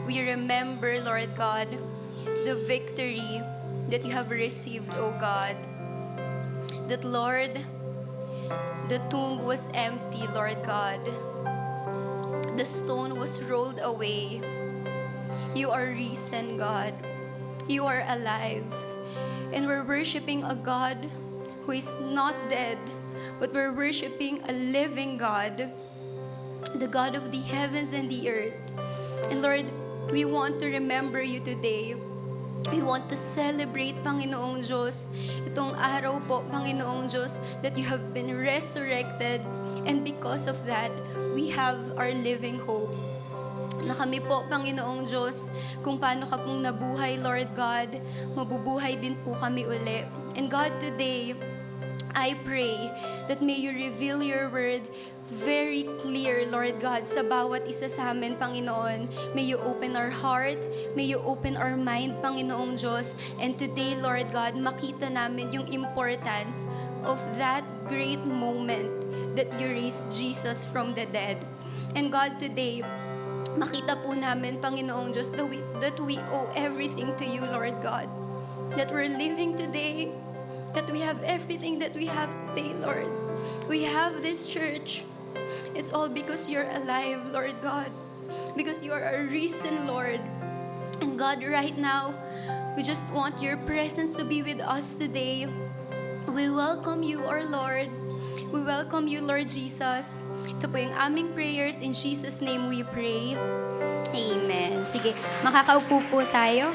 we remember, Lord God, the victory that you have received, O God. That, Lord, the tomb was empty, Lord God. The stone was rolled away. You are risen, God. You are alive. And we're worshiping a God who is not dead, but we're worshiping a living God, the God of the heavens and the earth. And Lord, we want to remember you today. We want to celebrate, Panginoong Diyos, itong araw po, Panginoong Diyos, that you have been resurrected. And because of that, we have our living hope. Na kami po, Panginoong Diyos, kung paano ka pong nabuhay, Lord God, mabubuhay din po kami uli. And God, today, I pray that may you reveal your word very clear, Lord God, sa bawat isa sa amin, Panginoon. May you open our heart, may you open our mind, Panginoong Diyos. And today, Lord God, makita namin yung importance of that great moment that you raised Jesus from the dead. And God, today, makita po namin, Panginoong Diyos, that we owe everything to you, Lord God. That we're living today, that we have everything that we have today, Lord. We have this church. It's all because you're alive, Lord God. Because you are a risen Lord. And God, right now, we just want your presence to be with us today. We welcome you, our Lord. We welcome you, Lord Jesus. Ito po yung aming prayers. In Jesus' name we pray. Amen. Sige, makakaupo po tayo.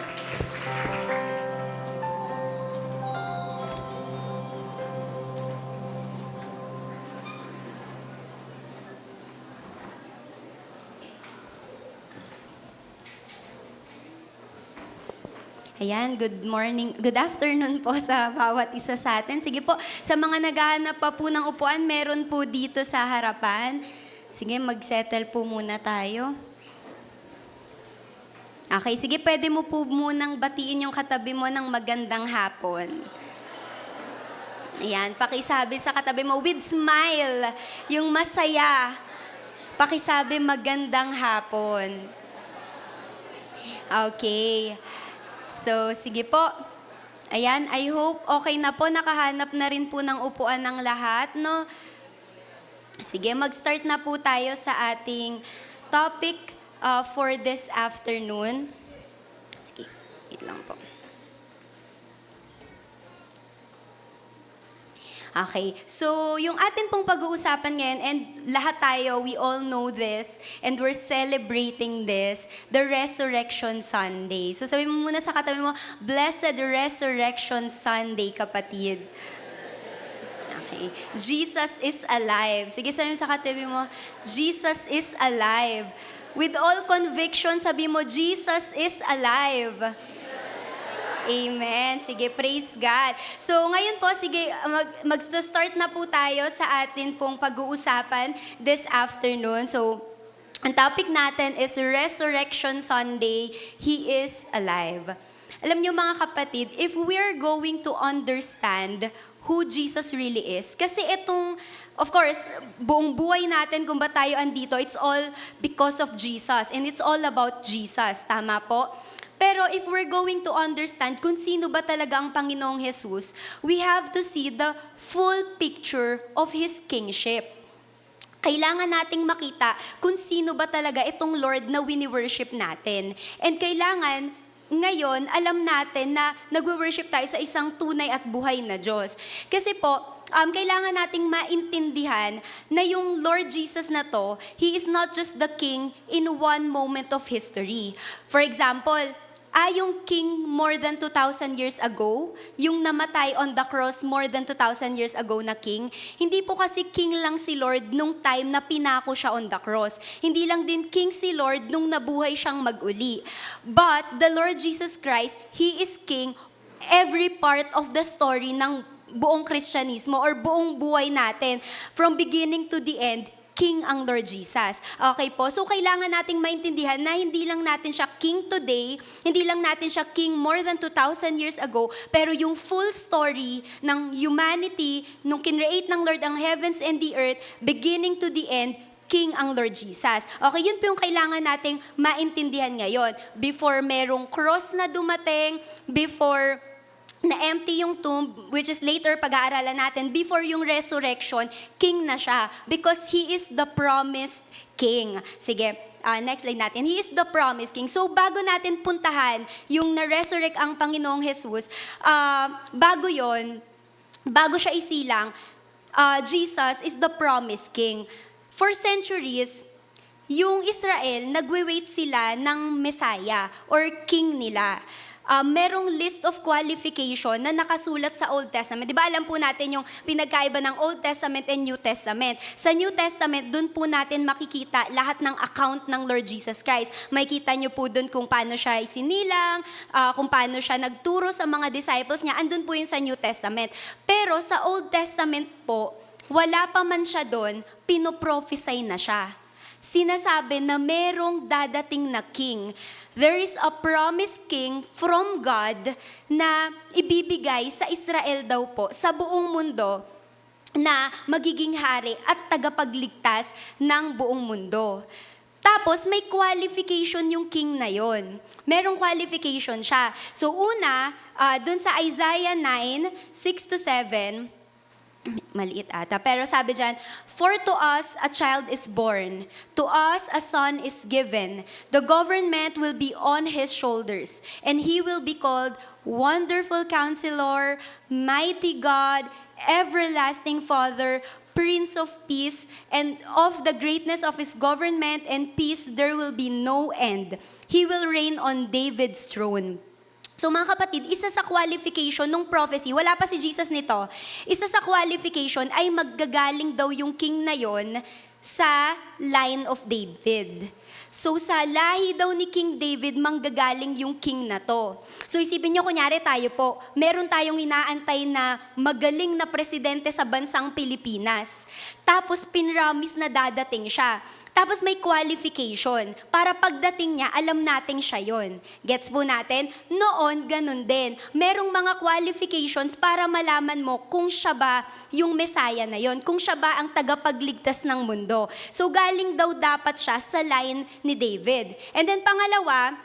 Ayan, good morning, good afternoon po sa bawat isa sa atin. Sige po, sa mga naghahanap pa po ng upuan, meron po dito sa harapan. Sige, mag-settle po muna tayo. Okay, sige, pwede mo po munang batiin yung katabi mo ng magandang hapon. Ayan, pakisabi sa katabi mo with smile, yung masaya. Pakisabi magandang hapon. Okay. So, sige po. Ayan, I hope okay na po. Nakahanap na rin po ng upuan ng lahat, no? Sige, mag-start na po tayo sa ating topic for this afternoon. Sige, wait lang po. Okay, so yung atin pong pag-uusapan ngayon, and lahat tayo, we all know this, and we're celebrating this, the Resurrection Sunday. So sabi mo muna sa katabi mo, Blessed Resurrection Sunday, kapatid. Okay, Jesus is alive. Sige, sabi mo sa katabi mo, Jesus is alive. With all conviction, sabi mo, Jesus is alive. Amen. Sige, praise God. So, ngayon po, sige, mag-start na po tayo sa atin pong pag-uusapan this afternoon. So, ang topic natin is Resurrection Sunday, He is alive. Alam niyo mga kapatid, if we're going to understand who Jesus really is, kasi itong, of course, buong buhay natin kung ba tayo andito, it's all because of Jesus, and it's all about Jesus. Tama po? Pero if we're going to understand kung sino ba talaga ang Panginoong Jesus, we have to see the full picture of His kingship. Kailangan nating makita kung sino ba talaga itong Lord na wini-worship natin. And kailangan, ngayon, alam natin na nag-worship tayo sa isang tunay at buhay na Diyos. Kasi po, kailangan nating maintindihan na yung Lord Jesus na to, He is not just the King in one moment of history. For example, yung king more than 2,000 years ago, yung namatay on the cross more than 2,000 years ago na king, hindi po kasi king lang si Lord nung time na pinako siya on the cross. Hindi lang din king si Lord nung nabuhay siyang mag-uli. But the Lord Jesus Christ, He is king every part of the story ng buong Kristyanismo or buong buhay natin. From beginning to the end, King ang Lord Jesus. Okay po? So, kailangan nating maintindihan na hindi lang natin siya King today, hindi lang natin siya King more than 2,000 years ago, pero yung full story ng humanity, nung kinreate ng Lord ang heavens and the earth, beginning to the end, king ang Lord Jesus. Okay, yun po yung kailangan nating maintindihan ngayon. Before merong cross na dumating, before na-empty yung tomb, which is later pag-aaralan natin, before yung resurrection, king na siya. Because He is the promised king. Sige, next slide natin. He is the promised king. So, bago natin puntahan yung na-resurrect ang Panginoong Jesus, bago siya isilang, Jesus is the promised king. For centuries, yung Israel, nagwe-wait sila ng Messiah or king nila. Merong list of qualification na nakasulat sa Old Testament. Di ba alam po natin yung pinagkaiba ng Old Testament and New Testament? Sa New Testament, dun po natin makikita lahat ng account ng Lord Jesus Christ. Makikita nyo po dun kung paano siya isinilang, kung paano siya nagturo sa mga disciples niya. Andun po yun sa New Testament. Pero sa Old Testament po, wala pa man siya dun, pinoprophesy na siya. Sinasabi na merong dadating na king. There is a promised king from God na ibibigay sa Israel daw po, sa buong mundo, na magiging hari at tagapagligtas ng buong mundo. Tapos may qualification yung king na yon. Merong qualification siya. So una, dun sa Isaiah 9, 6-7, maliit ata. Pero sabi dyan, "For to us a child is born, to us a son is given. The government will be on his shoulders, and he will be called Wonderful Counselor, Mighty God, Everlasting Father, Prince of Peace, and of the greatness of his government and peace there will be no end. He will reign on David's throne." So mga kapatid, isa sa qualification ng prophecy, wala pa si Jesus nito, isa sa qualification ay maggagaling daw yung king na yon sa line of David. So sa lahi daw ni King David, manggagaling yung king na to. So isipin nyo, kunyari tayo po, meron tayong inaantay na magaling na presidente sa bansang Pilipinas. Tapos pinramis na dadating siya. Tapos may qualification. Para pagdating niya, alam nating siya yon. Gets po natin? Noon, ganun din. Merong mga qualifications para malaman mo kung siya ba yung Messiah na yon, kung siya ba ang tagapagligtas ng mundo. So galing daw dapat siya sa line ni David. And then pangalawa,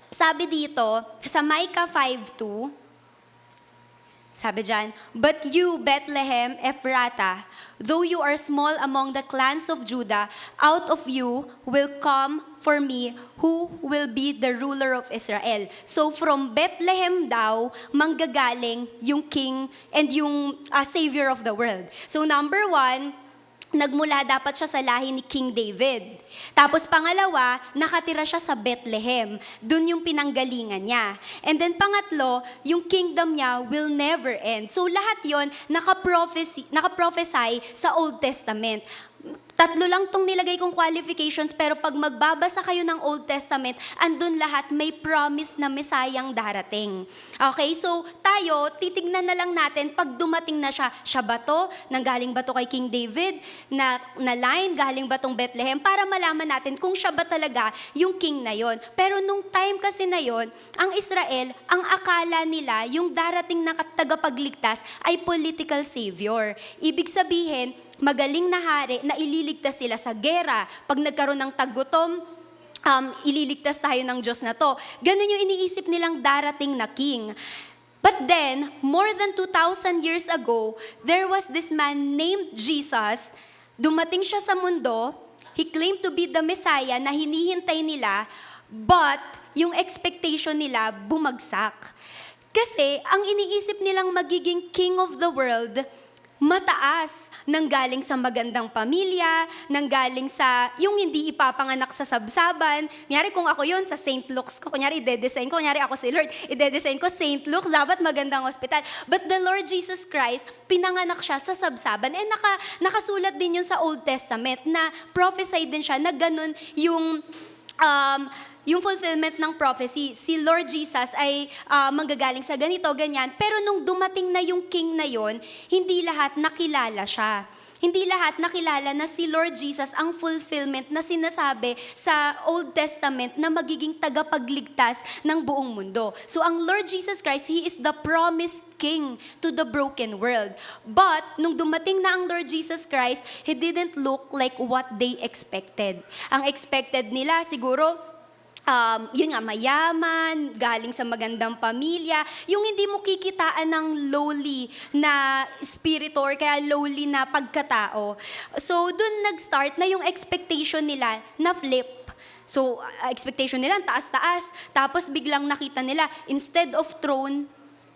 sabi dito, sa Micah 5:2, sabi dyan, "But you, Bethlehem, Ephratah, though you are small among the clans of Judah, out of you will come for me who will be the ruler of Israel." So from Bethlehem daw, manggagaling yung king and yung savior of the world. So number one, nagmula dapat siya sa lahi ni King David. Tapos pangalawa, nakatira siya sa Bethlehem. Doon yung pinanggalingan niya. And then pangatlo, yung kingdom niya will never end. So lahat yon nakaprophesy sa Old Testament. Tatlo lang tong nilagay kong qualifications, pero pag magbabasa kayo ng Old Testament, andun lahat may promise na Mesayang darating. Okay, so tayo, titignan na lang natin pag dumating na siya, siya ba to? Nanggaling ba to kay King David? Na line, galing ba tong Bethlehem? Para malaman natin kung siya ba talaga yung king na yon. Pero nung time kasi na yon, ang Israel, ang akala nila, yung darating na tagapagligtas ay political savior. Ibig sabihin, magaling na hari na ililigtas sila sa gera. Pag nagkaroon ng taggutom, ililigtas tayo ng Diyos na to. Ganun yung iniisip nilang darating na king. But then, more than 2,000 years ago, there was this man named Jesus. Dumating siya sa mundo. He claimed to be the Messiah na hinihintay nila, but yung expectation nila bumagsak. Kasi ang iniisip nilang magiging king of the world, mataas, nanggaling sa magandang pamilya, nanggaling sa yung hindi ipapanganak sa sabsaban. Kunyari kung ako yon sa St. Luke's ko, kunyari i-design ko, kunyari ako si Lord, i-design ko St. Luke's, dapat magandang ospital. But the Lord Jesus Christ, pinanganak siya sa sabsaban. And nakasulat din yun sa Old Testament na prophesy din siya na ganun yung fulfillment ng prophecy. Si Lord Jesus ay manggagaling sa ganito, ganyan. Pero nung dumating na yung king na yon, hindi lahat nakilala siya. Hindi lahat nakilala na si Lord Jesus ang fulfillment na sinasabi sa Old Testament na magiging tagapagligtas ng buong mundo. So ang Lord Jesus Christ, He is the promised King to the broken world. But nung dumating na ang Lord Jesus Christ, He didn't look like what they expected. Ang expected nila siguro, yun nga, mayaman, galing sa magandang pamilya, yung hindi mo kikitaan ng lowly na spirit or kaya lowly na pagkatao. So, dun nag-start na yung expectation nila na flip. So, expectation nila, taas-taas. Tapos biglang nakita nila, instead of throne,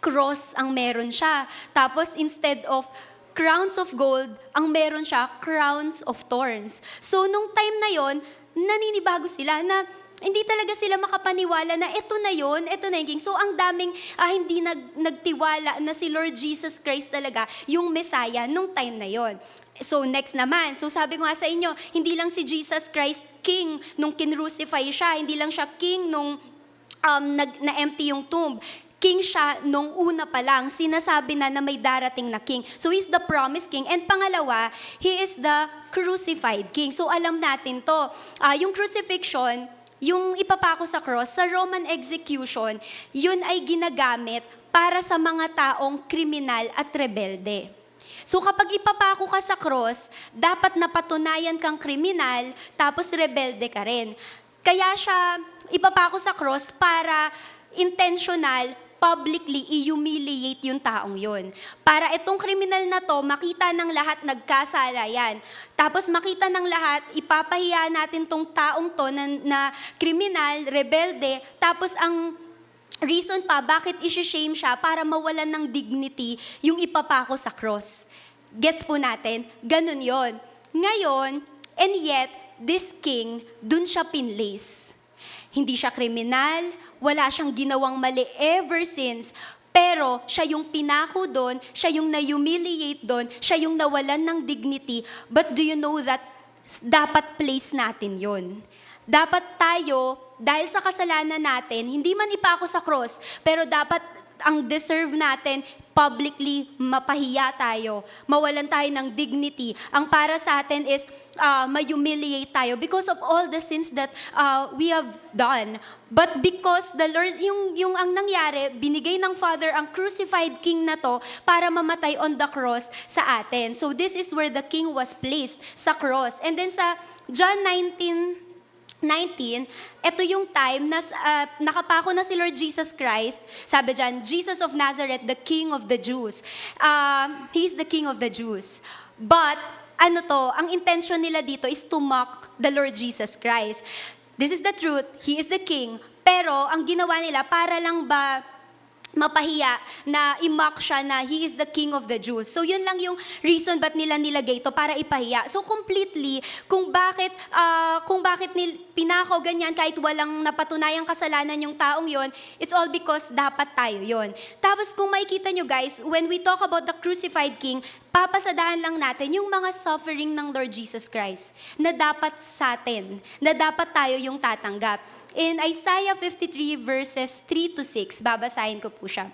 cross ang meron siya. Tapos instead of crowns of gold, ang meron siya, crowns of thorns. So, nung time na yon, naninibago sila na hindi talaga sila makapaniwala na ito na yon, ito na yung king. So ang daming hindi nagtiwala na si Lord Jesus Christ talaga yung Messiah nung time na yon. So next naman, so sabi ko nga sa inyo, hindi lang si Jesus Christ king nung kinrucify siya, hindi lang siya king nung na-empty yung tomb. King siya nung una pa lang, sinasabi na may darating na king. So he's the promised king. And pangalawa, he is the crucified king. So alam natin to, yung crucifixion, yung ipapako sa cross, sa Roman execution, yun ay ginagamit para sa mga taong kriminal at rebelde. So kapag ipapako ka sa cross, dapat napatunayan kang kriminal, tapos rebelde ka rin. Kaya siya ipapako sa cross para intentional, publicly i-humiliate yung taong yun. Para itong kriminal na to, makita ng lahat nagkasala yan. Tapos makita ng lahat, ipapahiya natin tong taong to na kriminal, rebelde, tapos ang reason pa, bakit isi-shame siya para mawalan ng dignity yung ipapako sa cross. Gets po natin? Ganun yon. Ngayon, and yet, this king, dun siya pinlace. Hindi siya kriminal, wala siyang ginawang mali ever since, pero siya yung pinako doon, siya yung na-humiliate doon, siya yung nawalan ng dignity. But do you know that dapat place natin yon? Dapat tayo, dahil sa kasalanan natin, hindi man ipako sa cross, pero dapat ang deserve natin, publicly mapahiya tayo, mawalan tayo ng dignity. Ang para sa atin is ma-humiliate tayo because of all the sins that we have done. But because the Lord, yung ang nangyari, binigay ng Father ang crucified King na to para mamatay on the cross sa atin. So this is where the King was placed, sa cross. And then sa John 19, ito yung time na nakapako na si Lord Jesus Christ. Sabi dyan, Jesus of Nazareth, the King of the Jews. He is the King of the Jews. But, ang intention nila dito is to mock the Lord Jesus Christ. This is the truth, He is the King. Pero, ang ginawa nila, para lang ba mapahiya na i-mock siya na He is the King of the Jews. So yun lang yung reason ba't nila nilagay ito, para ipahiya. So completely, kung bakit pinako ganyan kahit walang napatunayang kasalanan yung taong yon, it's all because dapat tayo yon. Tapos kung makikita nyo guys, when we talk about the crucified King, papasadahan lang natin yung mga suffering ng Lord Jesus Christ na dapat sa atin, na dapat tayo yung tatanggap. In Isaiah 53 verses 3-6, babasahin ko po siya.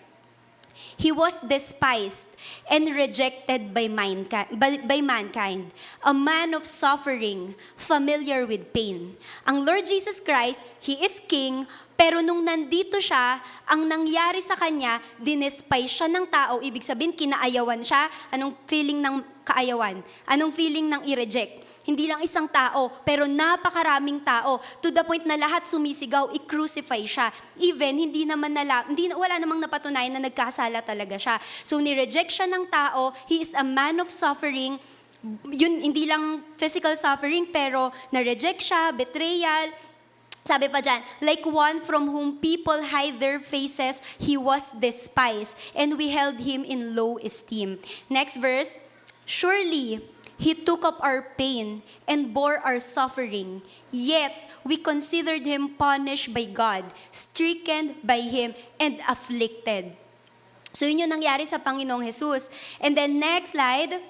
He was despised and rejected by mankind, a man of suffering, familiar with pain. Ang Lord Jesus Christ, He is King, pero nung nandito siya, ang nangyari sa Kanya, dinespise siya ng tao, ibig sabihin, kinaayawan siya. Anong feeling ng kaayawan? Anong feeling ng i-reject? Hindi lang isang tao, pero napakaraming tao. To the point na lahat sumisigaw, i-crucify siya. Even, wala namang napatunayan na nagkasala talaga siya. So, ni-reject siya ng tao. He is a man of suffering. Yun, hindi lang physical suffering, pero na-reject siya, betrayal. Sabi pa dyan, like one from whom people hide their faces, He was despised, and we held Him in low esteem. Next verse, surely, He took up our pain and bore our suffering, yet we considered Him punished by God, stricken by Him, and afflicted. So yun yung nangyari sa Panginoong Jesus. And then next slide,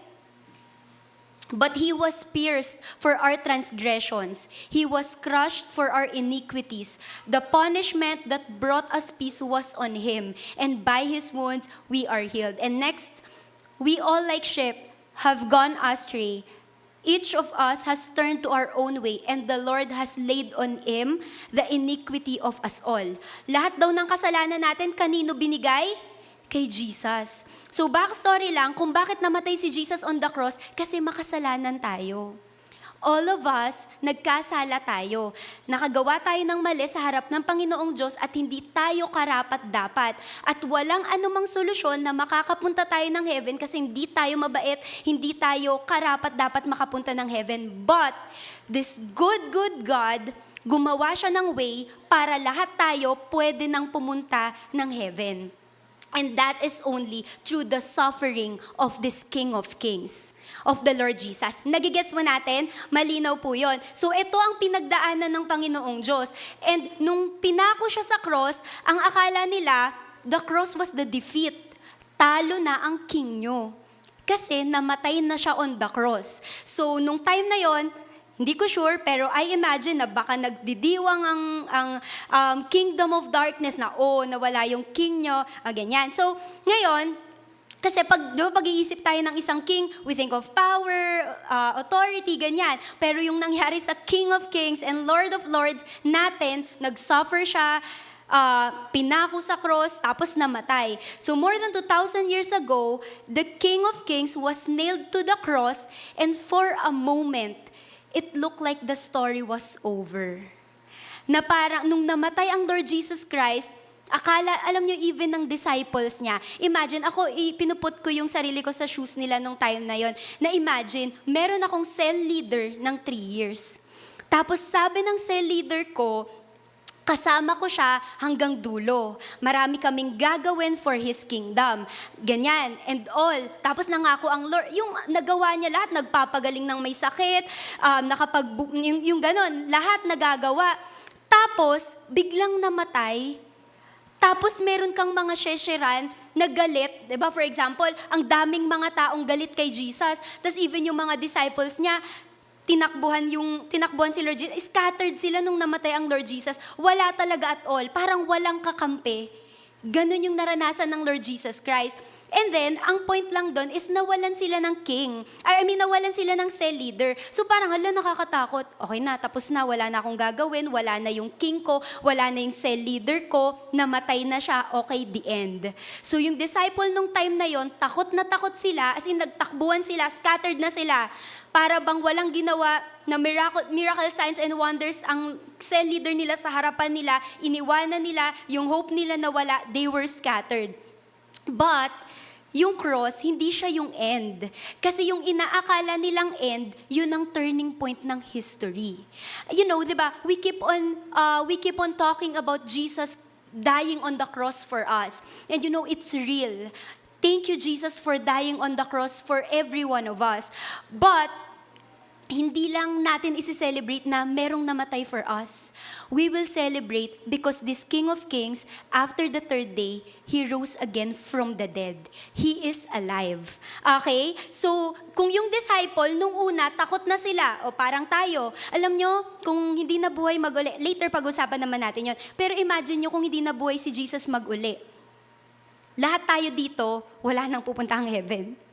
but He was pierced for our transgressions. He was crushed for our iniquities. The punishment that brought us peace was on Him, and by His wounds we are healed. And next, we all like sheep have gone astray. Each of us has turned to our own way, and the Lord has laid on Him the iniquity of us all. Lahat daw ng kasalanan natin, kanino binigay? Kay Jesus. So backstory lang, kung bakit namatay si Jesus on the cross, kasi makasalanan tayo. All of us, nagkasala tayo. Nakagawa tayo ng mali sa harap ng Panginoong Diyos at hindi tayo karapat-dapat. At walang anumang solusyon na makakapunta tayo ng heaven kasi hindi tayo mabait, hindi tayo karapat-dapat makapunta ng heaven. But, this good God, gumawa siya ng way para lahat tayo pwede nang pumunta ng heaven. And that is only through the suffering of this King of Kings, of the Lord Jesus. Nagigets mo natin? Malinaw po yun. So ito ang pinagdaanan ng Panginoong Diyos. And nung pinako siya sa cross, ang akala nila, the cross was the defeat. Talo na ang king nyo. Kasi namatay na siya on the cross. So nung time na yon, hindi ko sure, pero I imagine na baka nagdidiwang ang kingdom of darkness na, nawala yung king nyo, ganyan. So, ngayon, kasi pag-iisip tayo ng isang king, we think of power, authority, ganyan. Pero yung nangyari sa King of Kings and Lord of Lords natin, nag-suffer siya, pinako sa cross, tapos namatay. So more than 2,000 years ago, the King of Kings was nailed to the cross, and for a moment, it looked like the story was over. Na parang, nung namatay ang Lord Jesus Christ, akala, alam nyo, even ng disciples niya, imagine, ako, pinuput ko yung sarili ko sa shoes nila nung time na yon. Na imagine, meron akong cell leader ng 3 years. Tapos sabi ng cell leader ko, kasama ko siya hanggang dulo. Marami kaming gagawin for His kingdom. Ganyan, and all. Tapos nangako ang Lord, yung nagawa niya lahat, nagpapagaling ng may sakit, yung ganon, lahat nagagawa. Tapos, biglang namatay. Tapos meron kang mga shesheran na galit. Diba? For example, ang daming mga taong galit kay Jesus. Tapos even yung mga disciples niya, tinakbuhan si Lord Jesus, scattered sila nung namatay ang Lord Jesus. Wala talaga at all. Parang walang kakampi. Ganun yung naranasan ng Lord Jesus Christ. And then, ang point lang doon is nawalan sila ng king. Nawalan sila ng cell leader. So parang, nakakatakot. Okay na, tapos na, wala na akong gagawin, wala na yung king ko, wala na yung cell leader ko, namatay na siya, okay, the end. So yung disciple nung time na yon, takot na takot sila, as in nagtakbuhan sila, scattered na sila. Para bang walang ginawa na miracle signs and wonders ang cell leader nila sa harapan nila, iniwanan nila, yung hope nila na wala, they were scattered. But, yung cross, hindi siya yung end. Kasi yung inaakala nilang end, yun ang turning point ng history. You know, di ba, we keep on talking about Jesus dying on the cross for us. And you know, it's real. Thank you, Jesus, for dying on the cross for every one of us. But, hindi lang natin isi-celebrate na merong namatay for us. We will celebrate because this King of Kings, after the 3rd day, He rose again from the dead. He is alive. Okay? So, kung yung disciple, nung una, takot na sila, o parang tayo, alam nyo, kung hindi nabuhay mag-uli, later pag-usapan naman natin yon. Pero imagine nyo kung hindi nabuhay si Jesus mag-uli. Lahat tayo dito, wala nang pupuntang heaven.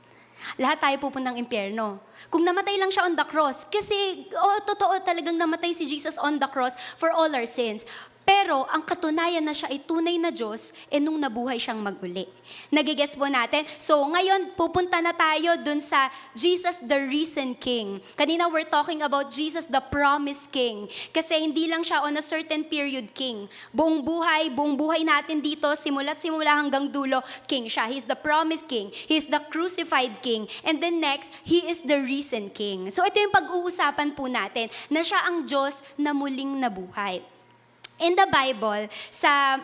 Lahat tayo pupuntang impyerno. Kung namatay lang siya on the cross, kasi totoo talagang namatay si Jesus on the cross for all our sins. Pero ang katunayan na siya ay tunay na Diyos, nung nabuhay siyang mag-uli. Nagigets po natin? So ngayon, pupunta na tayo dun sa Jesus the risen King. Kanina we're talking about Jesus the promised King. Kasi hindi lang siya on a certain period King. Buong buhay natin dito, simula hanggang dulo, King siya. He's the promised King. He's the crucified King. And then next, He is the risen King. So ito yung pag-uusapan po natin, na siya ang Diyos na muling nabuhay. In the Bible, sa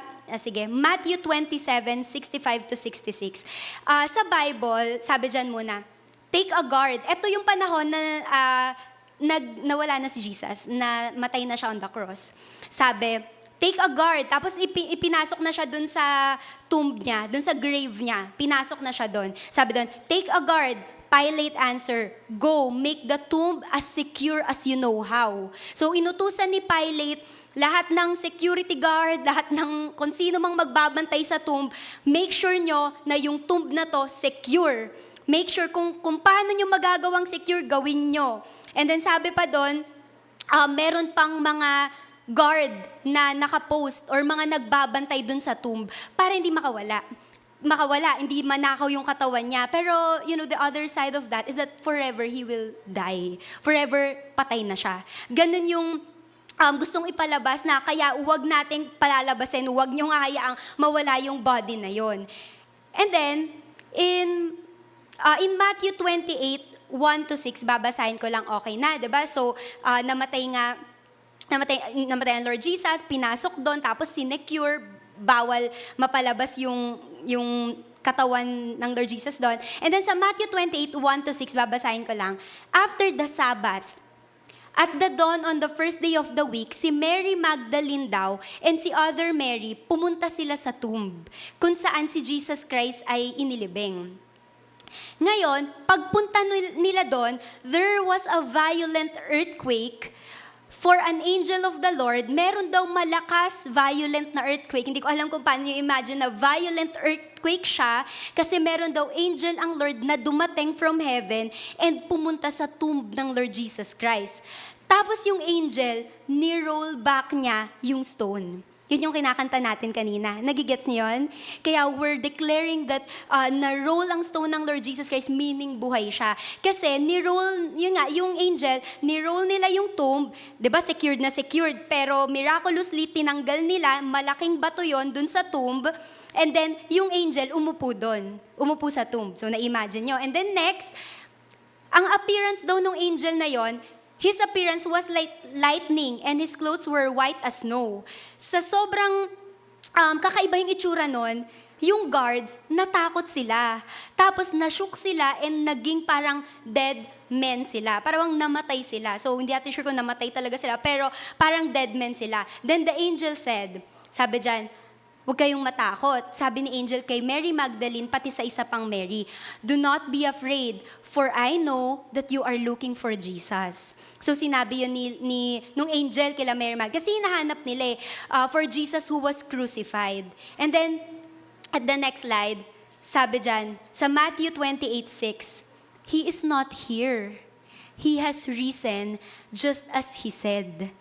Matthew 27:65-66. Sa Bible, sabi dyan muna, take a guard. Ito yung panahon na nawala na si Jesus, na matay na siya on the cross. Sabi, take a guard. Tapos ipinasok na siya dun sa tomb niya, dun sa grave niya. Pinasok na siya dun. Sabi dun, take a guard. Pilate answer, go, make the tomb as secure as you know how. So inutusan ni Pilate, lahat ng security guard, lahat ng kung sino mang magbabantay sa tomb, make sure nyo na yung tomb na to secure. make sure kung paano nyo magagawang secure, gawin nyo. And then sabi pa doon, meron pang mga guard na nakapost or mga nagbabantay dun sa tomb para hindi makawala, hindi manakaw yung katawan niya. Pero, the other side of that is that forever he will die. Forever, patay na siya. Ganun yung gustong ipalabas na kaya huwag nating palalabasin, huwag niyong hayaang mawala yung body na yon. And then, in Matthew 28, 1-6, babasahin ko lang, okay na, diba? So, namatay ang Lord Jesus, pinasok doon, tapos sinecure, bawal mapalabas yung katawan ng Lord Jesus doon. And then sa Matthew 28, 1-6, babasahin ko lang. After the Sabbath, at the dawn on the first day of the week, si Mary Magdalene daw and si other Mary, pumunta sila sa tomb, kung saan si Jesus Christ ay inilibing. Ngayon, pagpunta nila doon, there was a violent earthquake. For an angel of the Lord, meron daw malakas, violent na earthquake. Hindi ko alam kung paano nyo imagine na violent earthquake siya kasi meron daw angel ang Lord na dumating from heaven and pumunta sa tomb ng Lord Jesus Christ. Tapos yung angel, ni-roll back niya yung stone. Yun yung kinakanta natin kanina. Nagigets niyo yun? Kaya we're declaring that na-roll ang stone ng Lord Jesus Christ, meaning buhay siya. Kasi ni-roll, yung angel, ni-roll nila yung tomb, di ba secured na secured, pero miraculously tinanggal nila, malaking bato yon dun sa tomb, and then yung angel umupo dun, umupo sa tomb. So na-imagine nyo. And then next, ang appearance daw ng angel na yon, his appearance was like lightning and his clothes were white as snow. Sa sobrang kakaiba yung itsura nun, yung guards, natakot sila. Tapos nashook sila and naging parang dead men sila. Parang namatay sila. So hindi natin sure kung namatay talaga sila, pero parang dead men sila. Then the angel said, sabi dyan, huwag kayong matakot. Sabi ni angel kay Mary Magdalene, pati sa isa pang Mary, do not be afraid, for I know that you are looking for Jesus. So sinabi yun nung angel kila Mary Magdalene, kasi hinahanap nila for Jesus who was crucified. And then, at the next slide, sabi dyan, sa Matthew 28:6, He is not here. He has risen just as He said.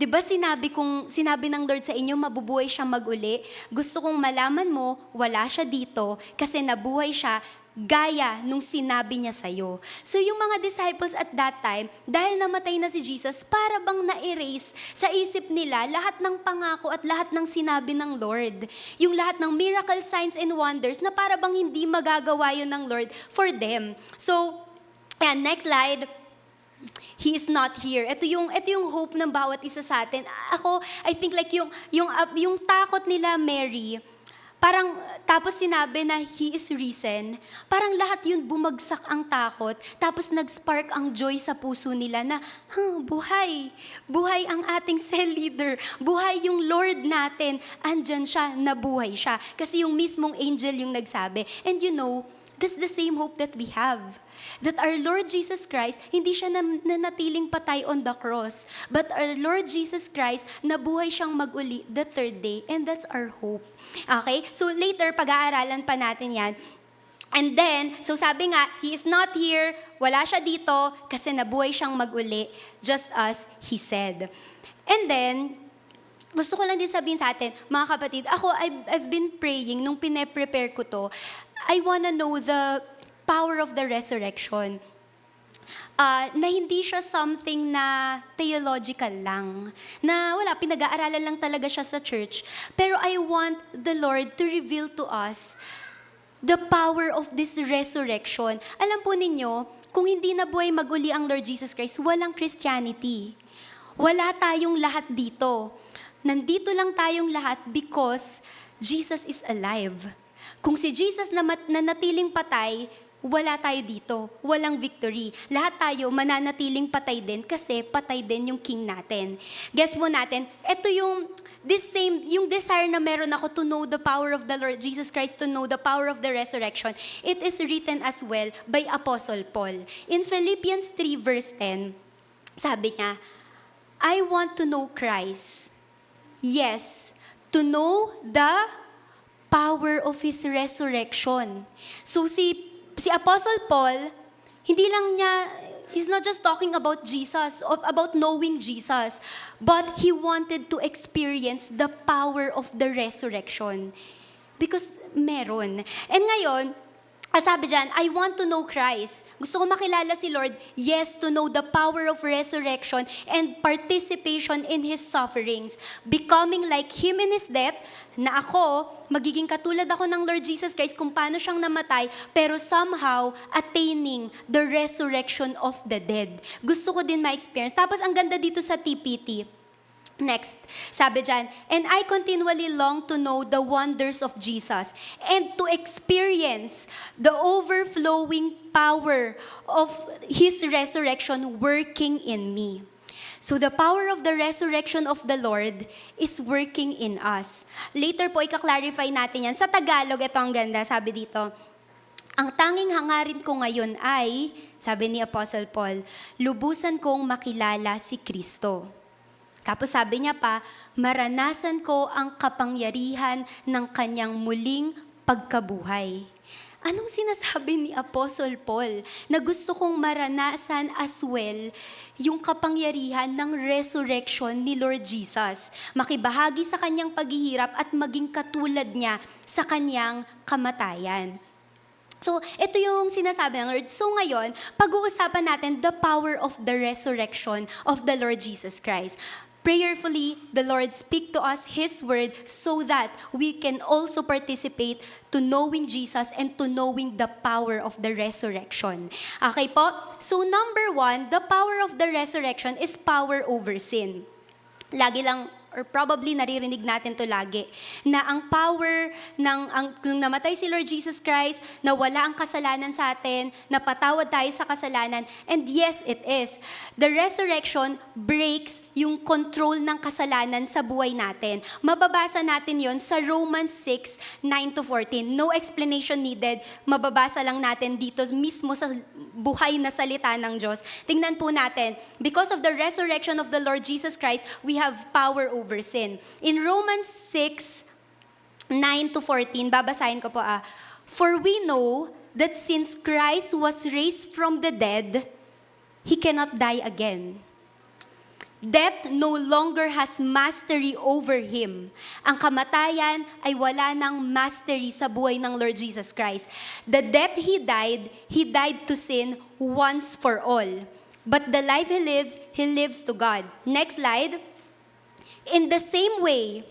Diba sinabi ng Lord sa inyo, mabubuhay siyang mag-uli? Gusto kong malaman mo, wala siya dito kasi nabuhay siya gaya nung sinabi niya sa'yo. So yung mga disciples at that time, dahil namatay na si Jesus, para bang na-erase sa isip nila lahat ng pangako at lahat ng sinabi ng Lord. Yung lahat ng miracle signs and wonders na para bang hindi magagawa yun ng Lord for them. So, next slide. He is not here. Ito yung hope ng bawat isa sa atin. I think like yung takot nila Mary, parang tapos sinabi na He is risen, parang lahat yun bumagsak ang takot, tapos nag-spark ang joy sa puso nila na, buhay ang ating cell leader, buhay yung Lord natin, andyan siya, nabuhay siya. Kasi yung mismong angel yung nagsabi. And that's the same hope that we have. That our Lord Jesus Christ, hindi siya nanatiling patay on the cross. But our Lord Jesus Christ, nabuhay siyang mag-uli the third day. And that's our hope. Okay? So later, pag-aaralan pa natin yan. And then, so sabi nga, He is not here, wala siya dito, kasi nabuhay siyang mag-uli, just as He said. And then, gusto ko lang din sabihin sa atin, mga kapatid, I've been praying, nung pine-prepare ko to, I wanna know the power of the resurrection. Na hindi siya something na theological lang. Na pinag-aaralan lang talaga siya sa church. Pero I want the Lord to reveal to us the power of this resurrection. Alam po ninyo, kung hindi nabuhay mag-uli ang Lord Jesus Christ, walang Christianity. Wala tayong lahat dito. Nandito lang tayong lahat because Jesus is alive. Kung si Jesus na natiling patay, wala tayo dito. Walang victory. Lahat tayo mananatiling patay din kasi patay din yung king natin. Guess mo natin, ito yung desire na meron ako to know the power of the Lord Jesus Christ, to know the power of the resurrection. It is written as well by Apostle Paul. In Philippians 3 verse 10, sabi niya, I want to know Christ. Yes, to know the power of His resurrection. So si Si Apostle Paul, hindi lang niya, he's not just talking about Jesus, about knowing Jesus, but he wanted to experience the power of the resurrection. Because meron. And ngayon, sabi dyan, I want to know Christ. Gusto ko makilala si Lord, yes, to know the power of resurrection and participation in His sufferings. Becoming like Him in His death, na ako, magiging katulad ako ng Lord Jesus Christ kung paano siyang namatay, pero somehow attaining the resurrection of the dead. Gusto ko din ma-experience. Tapos ang ganda dito sa TPT. Next, sabi dyan, and I continually long to know the wonders of Jesus and to experience the overflowing power of His resurrection working in me. So the power of the resurrection of the Lord is working in us. Later po, ika-clarify natin yan. Sa Tagalog, ito ang ganda, sabi dito, ang tanging hangarin ko ngayon ay, sabi ni Apostle Paul, lubusan kong makilala si Kristo. Tapos sabi niya pa, maranasan ko ang kapangyarihan ng kanyang muling pagkabuhay. Anong sinasabi ni Apostle Paul? Na gusto kong maranasan as well yung kapangyarihan ng resurrection ni Lord Jesus. Makibahagi sa kanyang paghihirap at maging katulad niya sa kanyang kamatayan. So, ito yung sinasabi ng Lord. So ngayon, pag-uusapan natin the power of the resurrection of the Lord Jesus Christ. Prayerfully, the Lord speak to us His word so that we can also participate to knowing Jesus and to knowing the power of the resurrection. Okay po? So number 1, the power of the resurrection is power over sin. Lagi lang, or probably naririnig natin to lagi, na ang power kung namatay si Lord Jesus Christ, na wala ang kasalanan sa atin, napatawad tayo sa kasalanan, and yes, it is. The resurrection breaks yung control ng kasalanan sa buhay natin. Mababasa natin yon sa Romans 6, 9-14. No explanation needed. Mababasa lang natin dito mismo sa buhay na salita ng Diyos. Tingnan po natin. Because of the resurrection of the Lord Jesus Christ, we have power over sin. In Romans 6, 9-14, babasahin ko po For we know that since Christ was raised from the dead, He cannot die again. Death no longer has mastery over Him. Ang kamatayan ay wala ng mastery sa buhay ng Lord Jesus Christ. The death He died to sin once for all. But the life He lives to God. Next slide. In the same way,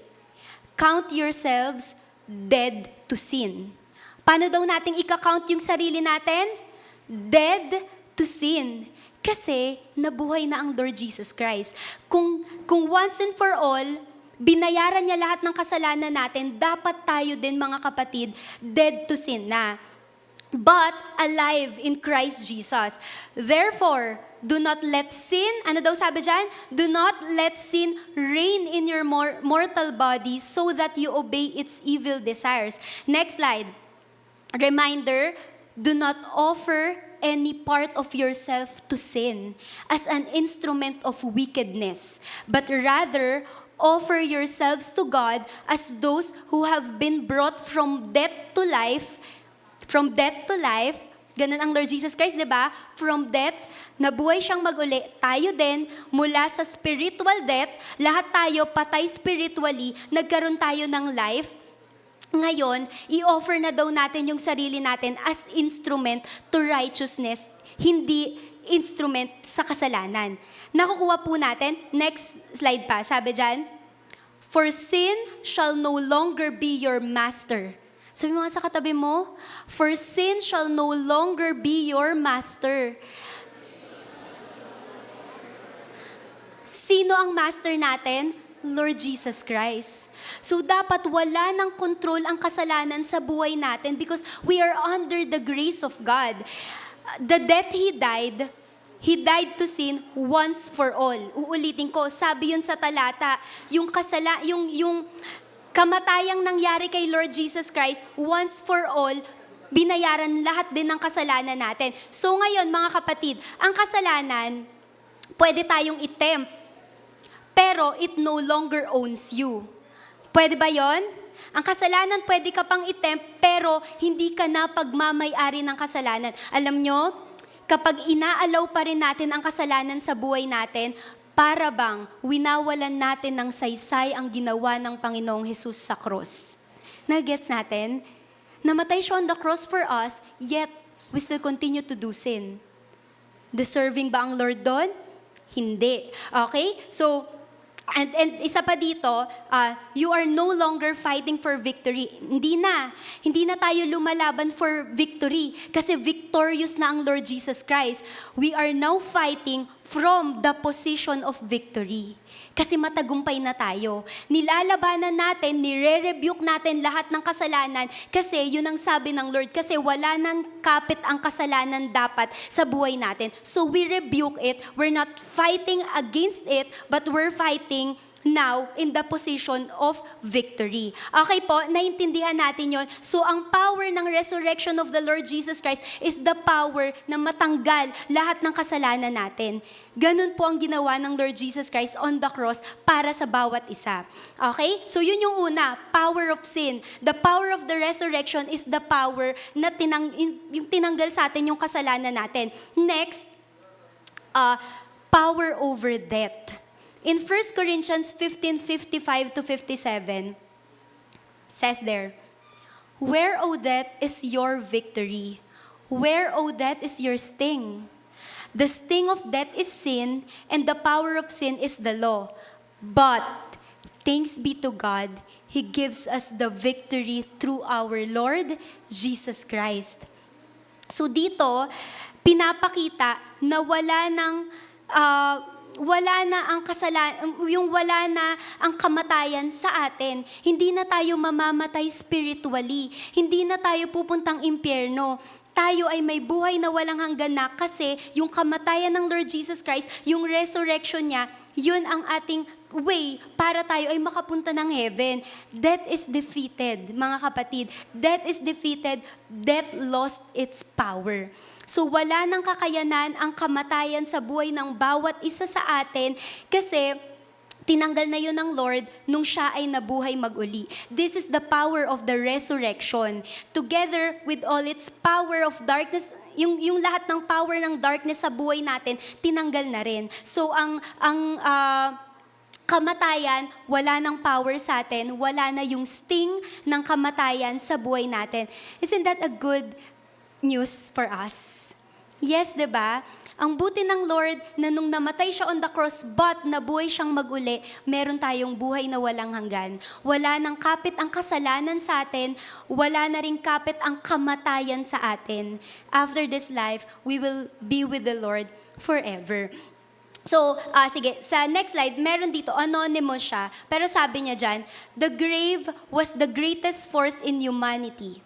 count yourselves dead to sin. Paano daw nating ika-count yung sarili natin? Dead to sin. Kasi nabuhay na ang Lord Jesus Christ. Kung once and for all, binayaran niya lahat ng kasalanan natin, dapat tayo din mga kapatid, dead to sin na. But alive in Christ Jesus. Therefore, do not let sin, ano daw sabi dyan? Do not let sin reign in your mortal body so that you obey its evil desires. Next slide. Reminder, do not offer any part of yourself to sin as an instrument of wickedness, but rather offer yourselves to God as those who have been brought from death to life. From death to life, ganun ang Lord Jesus Christ, di ba? From death, nabuhay siyang maguli. Tayo din, mula sa spiritual death, lahat tayo patay spiritually, nagkaroon tayo ng life. Ngayon, i-offer na daw natin yung sarili natin as instrument to righteousness, hindi instrument sa kasalanan. Nakukuha po natin, next slide pa, sabi dyan, for sin shall no longer be your master. Sabi mo nga sa katabi mo, for sin shall no longer be your master. Sino ang master natin? Lord Jesus Christ. So dapat wala ng control ang kasalanan sa buhay natin because we are under the grace of God. The death He died to sin once for all. Uulitin ko, sabi yun sa talata, yung kamatayang nangyari kay Lord Jesus Christ, once for all, binayaran lahat din ng kasalanan natin. So ngayon, mga kapatid, ang kasalanan, pwede tayong itempt, pero it no longer owns you. Pwede ba yon? Ang kasalanan pwede ka pang itempt, pero hindi ka na pagmamay-ari ng kasalanan. Alam nyo, kapag inaalaw pa rin natin ang kasalanan sa buhay natin, para bang winawalan natin ng saysay ang ginawa ng Panginoong Hesus sa cross. Nagets natin? Namatay siya on the cross for us, yet we still continue to do sin. Deserving ba ang Lord doon? Hindi. Okay? So, and isa pa dito, you are no longer fighting for victory. Hindi na. Hindi na tayo lumalaban for victory kasi victorious na ang Lord Jesus Christ. We are now fighting from the position of victory. Kasi matagumpay na tayo. Nilalabanan natin, nire-rebuke natin lahat ng kasalanan kasi yun ang sabi ng Lord, kasi wala nang kapit ang kasalanan dapat sa buhay natin. So we rebuke it. We're not fighting against it, but we're fighting now in the position of victory. Okay po, naintindihan natin yon. So ang power ng resurrection of the Lord Jesus Christ is the power na matanggal lahat ng kasalanan natin. Ganun po ang ginawa ng Lord Jesus Christ on the cross para sa bawat isa. Okay? So yun yung una, power of sin. The power of the resurrection is the power na yung tinanggal sa atin yung kasalanan natin. Next, power over death. In 1 Corinthians 15:55 to 57, says there, "Where, O death, is your victory? Where, O death, is your sting? The sting of death is sin, and the power of sin is the law. But, thanks be to God, He gives us the victory through our Lord Jesus Christ." So dito, pinapakita na wala na ang kasalanan, yung wala na ang kamatayan sa atin. Hindi na tayo mamamatay spiritually. Hindi na tayo pupuntang impyerno. Tayo ay may buhay na walang hanggan na kasi yung kamatayan ng Lord Jesus Christ, yung resurrection niya, yun ang ating way para tayo ay makapunta ng heaven. Death is defeated, mga kapatid. Death is defeated. Death lost its power. So wala nang kakayanan ang kamatayan sa buhay ng bawat isa sa atin kasi tinanggal na yun ng Lord nung siya ay nabuhay mag-uli. This is the power of the resurrection. Together with all its power of darkness, yung lahat ng power ng darkness sa buhay natin, tinanggal na rin. So ang kamatayan, wala nang power sa atin, wala na yung sting ng kamatayan sa buhay natin. Isn't that a good news for us? Yes, 'di ba? Ang buti ng Lord na nung namatay siya on the cross but nabuhay siyang mag-uli, meron tayong buhay na walang hanggan. Wala nang kapit ang kasalanan sa atin, wala na ring kapit ang kamatayan sa atin. After this life, we will be with the Lord forever. So, sige, sa next slide, meron dito, anonymous siya, pero sabi niya dyan, the grave was the greatest force in humanity.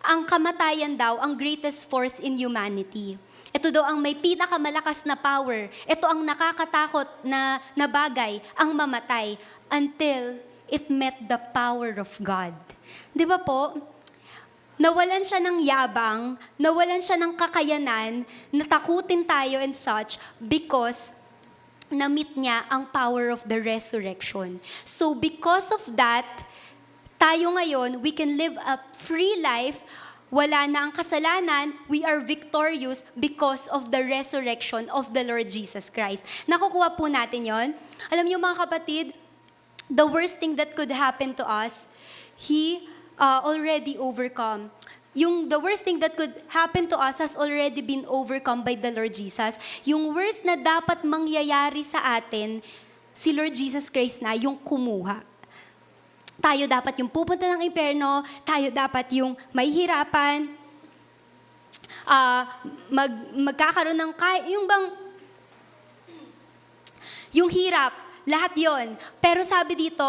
Ang kamatayan daw, ang greatest force in humanity. Ito daw ang may pinakamalakas na power. Ito ang nakakatakot na bagay, ang mamatay, until it met the power of God. Di ba po? Nawalan siya ng yabang, nawalan siya ng kakayanan, natakutin tayo and such, because na-meet niya ang power of the resurrection. So because of that, tayo ngayon, we can live a free life. Wala na ang kasalanan. We are victorious because of the resurrection of the Lord Jesus Christ. Nakukuha po natin yon. Alam niyo mga kapatid, the worst thing that could happen to us, He already overcome. The worst thing that could happen to us has already been overcome by the Lord Jesus. Yung worst na dapat mangyayari sa atin, si Lord Jesus Christ na yung kumuha. Tayo dapat yung pupunta ng impyerno, tayo dapat yung mahihirapan, magkakaroon ng yung hirap, lahat yon. Pero sabi dito,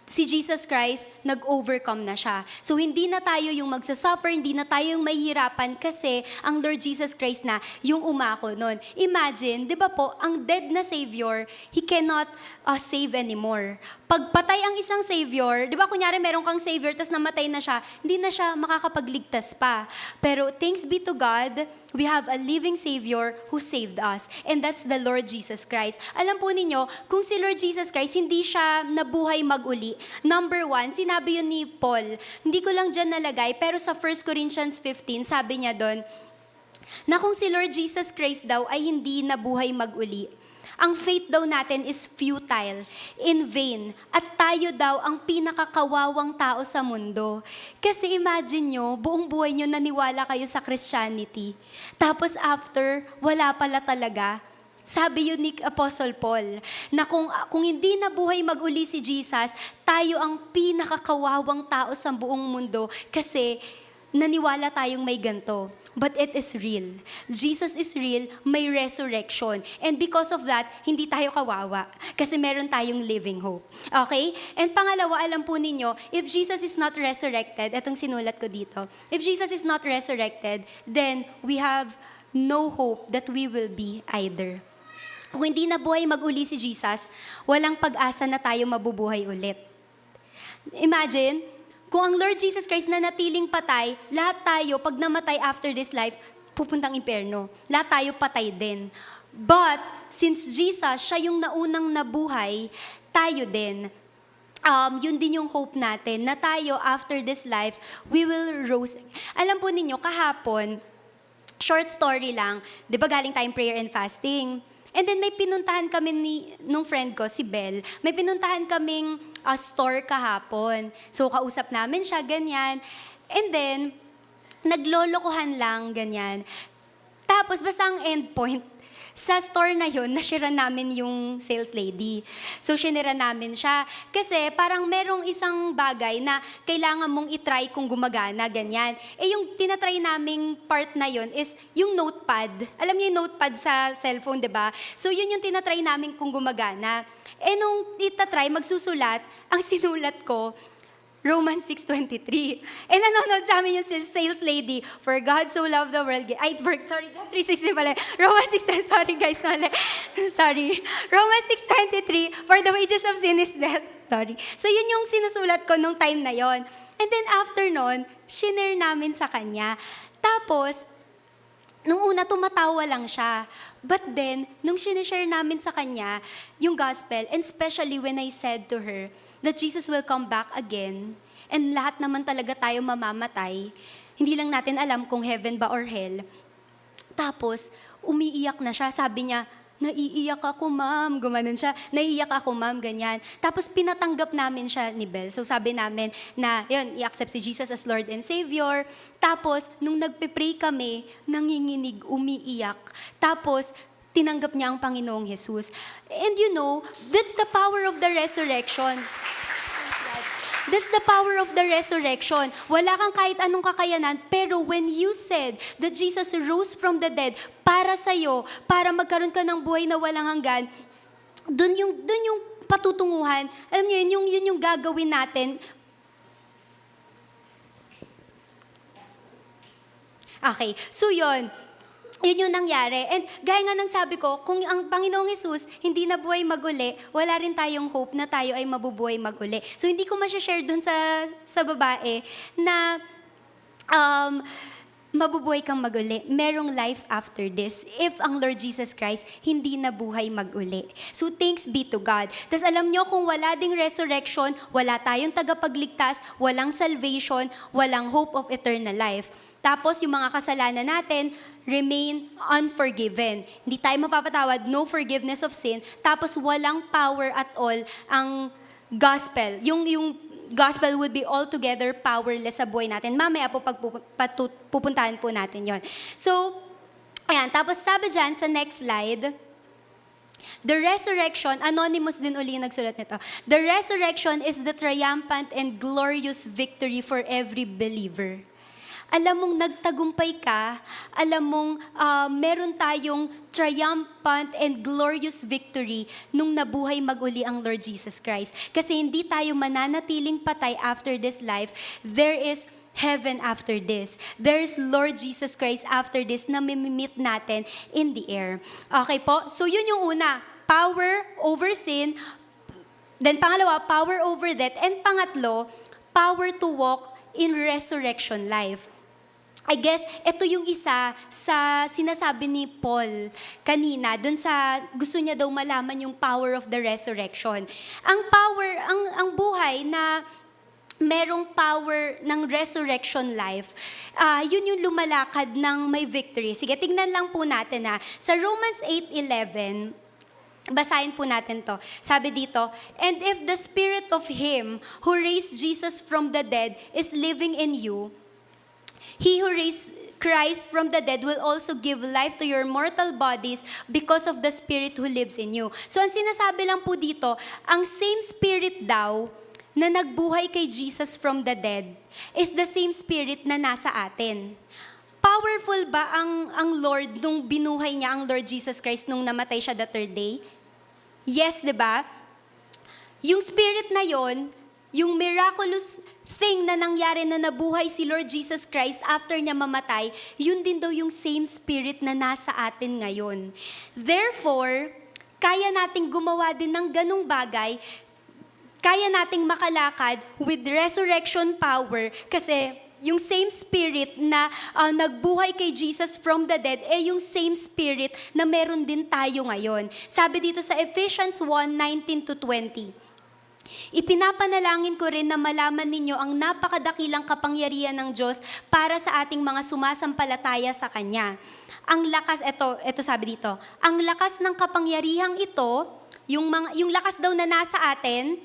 si Jesus Christ, nag-overcome na siya. So hindi na tayo yung magsasuffer, hindi na tayo yung mahihirapan kasi ang Lord Jesus Christ na yung umako nun. Imagine, di ba po, ang dead na Savior, He cannot save anymore. Pagpatay ang isang Savior, di ba kunyari meron kang Savior tas namatay na siya, hindi na siya makakapagligtas pa. Pero thanks be to God, we have a living Savior who saved us. And that's the Lord Jesus Christ. Alam po ninyo, kung si Lord Jesus Christ, hindi siya nabuhay mag-uli, Number 1, sinabi yun ni Paul. Hindi ko lang dyan nalagay, pero sa 1 Corinthians 15, sabi niya doon, na kung si Lord Jesus Christ daw ay hindi nabuhay mag-uli, ang faith daw natin is futile, in vain, at tayo daw ang pinakakawawang tao sa mundo. Kasi imagine nyo, buong buhay nyo naniwala kayo sa Christianity. Tapos after, wala pala talaga. Sabi yun ni Apostle Paul, na kung hindi nabuhay mag-uli si Jesus, tayo ang pinakakawawang tao sa buong mundo kasi naniwala tayong may ganto. But it is real. Jesus is real, may resurrection. And because of that, hindi tayo kawawa. Kasi meron tayong living hope. Okay? And pangalawa, alam po ninyo, if Jesus is not resurrected, etong sinulat ko dito, if Jesus is not resurrected, then we have no hope that we will be either. Kung hindi nabuhay mag-uli si Jesus, walang pag-asa na tayo mabubuhay ulit. Imagine, kung ang Lord Jesus Christ na natiling patay, lahat tayo, pag namatay after this life, pupuntang impyerno. Lahat tayo patay din. But, since Jesus, siya yung naunang nabuhay, tayo din. Yun din yung hope natin, na tayo, after this life, we will rose. Alam po ninyo, kahapon, short story lang, di ba galing tayong prayer and fasting? And then may pinuntahan kami nung friend ko, si Belle, may pinuntahan kaming store kahapon. So kausap namin siya, ganyan. And then, naglolokohan lang, ganyan. Tapos basta ang endpoint, sa store na yun, nashira namin yung sales lady. So, shinira namin siya. Kasi parang merong isang bagay na kailangan mong itry kung gumagana, ganyan. Yung tinatry naming part na yun is yung notepad. Alam niyo yung notepad sa cellphone, di ba? So, yun yung tinatry namin kung gumagana. Nung itatry, magsusulat, ang sinulat ko, Romans 6:23. Nanonood sa amin yung sales lady, for God so loved the world. John 3:16 pala. Romans 6, sorry guys, sorry. Romans 6:23, for the wages of sin is death. Sorry. So yun yung sinusulat ko nung time na yon. And then after nun, shinare namin sa kanya. Tapos, nung una, tumatawa lang siya. But then, nung sinishare namin sa kanya, yung gospel, and especially when I said to her, that Jesus will come back again, and lahat naman talaga tayo mamamatay. Hindi lang natin alam kung heaven ba or hell. Tapos, umiiyak na siya. Sabi niya, naiiyak ako, ma'am. Gumanon siya, naiiyak ako, ma'am, ganyan. Tapos, pinatanggap namin siya ni Belle. So, sabi namin na, yun, i-accept si Jesus as Lord and Savior. Tapos, nung nagpe-pray kami, nanginginig, umiiyak. Tapos, tinanggap niya ang Panginoong Jesus. And you know, that's the power of the resurrection. That's the power of the resurrection. Wala kang kahit anong kakayanan, pero when you said that Jesus rose from the dead para sa'yo, para magkaroon ka ng buhay na walang hanggan, dun yung patutunguhan, alam niyo yun yung gagawin natin. Okay, so yun yung nangyari. And gaya nga ng sabi ko, kung ang Panginoong Hesus hindi na buhay mag-uli, wala rin tayong hope na tayo ay mabubuhay mag-uli. So hindi ko ma-share dun sa babae na mabubuhay kang mag-uli. Merong life after this if ang Lord Jesus Christ hindi na buhay mag-uli. So thanks be to God. Tapos alam nyo, kung wala ding resurrection, wala tayong tagapagligtas, walang salvation, walang hope of eternal life. Tapos yung mga kasalanan natin, remain unforgiven. Hindi tayo mapapatawad, no forgiveness of sin. Tapos walang power at all ang gospel. Yung gospel would be altogether powerless sa buhay natin. Mamaya po pupuntahan po natin yon. So, ayan. Tapos sabi dyan sa next slide, the resurrection, anonymous din uli yung nagsulat nito. The resurrection is the triumphant and glorious victory for every believer. Alam mong nagtagumpay ka, alam mong meron tayong triumphant and glorious victory nung nabuhay mag-uli ang Lord Jesus Christ. Kasi hindi tayo mananatiling patay after this life. There is heaven after this. There is Lord Jesus Christ after this na mamimit natin in the air. Okay po? So yun yung una, power over sin. Then pangalawa, power over death. And pangatlo, power to walk in resurrection life. I guess, ito yung isa sa sinasabi ni Paul kanina, dun sa gusto niya daw malaman yung power of the resurrection. Ang power, ang buhay na merong power ng resurrection life, yun yung lumalakad ng may victory. Sige, tignan lang po natin Sa Romans 8:11, basahin po natin to. Sabi dito, "And if the spirit of him who raised Jesus from the dead is living in you, he who raised Christ from the dead will also give life to your mortal bodies because of the Spirit who lives in you." So ang sinasabi lang po dito, ang same Spirit daw na nagbuhay kay Jesus from the dead is the same Spirit na nasa atin. Powerful ba ang Lord nung binuhay niya ang Lord Jesus Christ nung namatay siya the third day? Yes, di ba? Yung Spirit na yon, yung miraculous thing na nangyari na nabuhay si Lord Jesus Christ after niya mamatay, yun din daw yung same Spirit na nasa atin ngayon. Therefore, kaya nating gumawa din ng ganong bagay, kaya nating makalakad with resurrection power kasi yung same Spirit na nagbuhay kay Jesus from the dead, yung same Spirit na meron din tayo ngayon. Sabi dito sa Ephesians 1:19-20, "Ipinapanalangin ko rin na malaman ninyo ang napakadakilang kapangyarihan ng Diyos para sa ating mga sumasampalataya sa Kanya. Ang lakas, ito sabi dito, ang lakas ng kapangyarihang ito, yung lakas daw na nasa atin,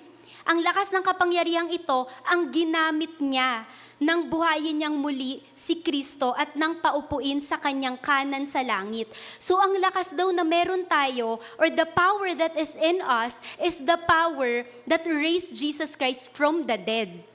ang lakas ng kapangyarihang ito, ang ginamit niya nang buhayin niyang muli si Kristo at nang paupuin sa kanyang kanan sa langit." So ang lakas daw na meron tayo, or the power that is in us, is the power that raised Jesus Christ from the dead.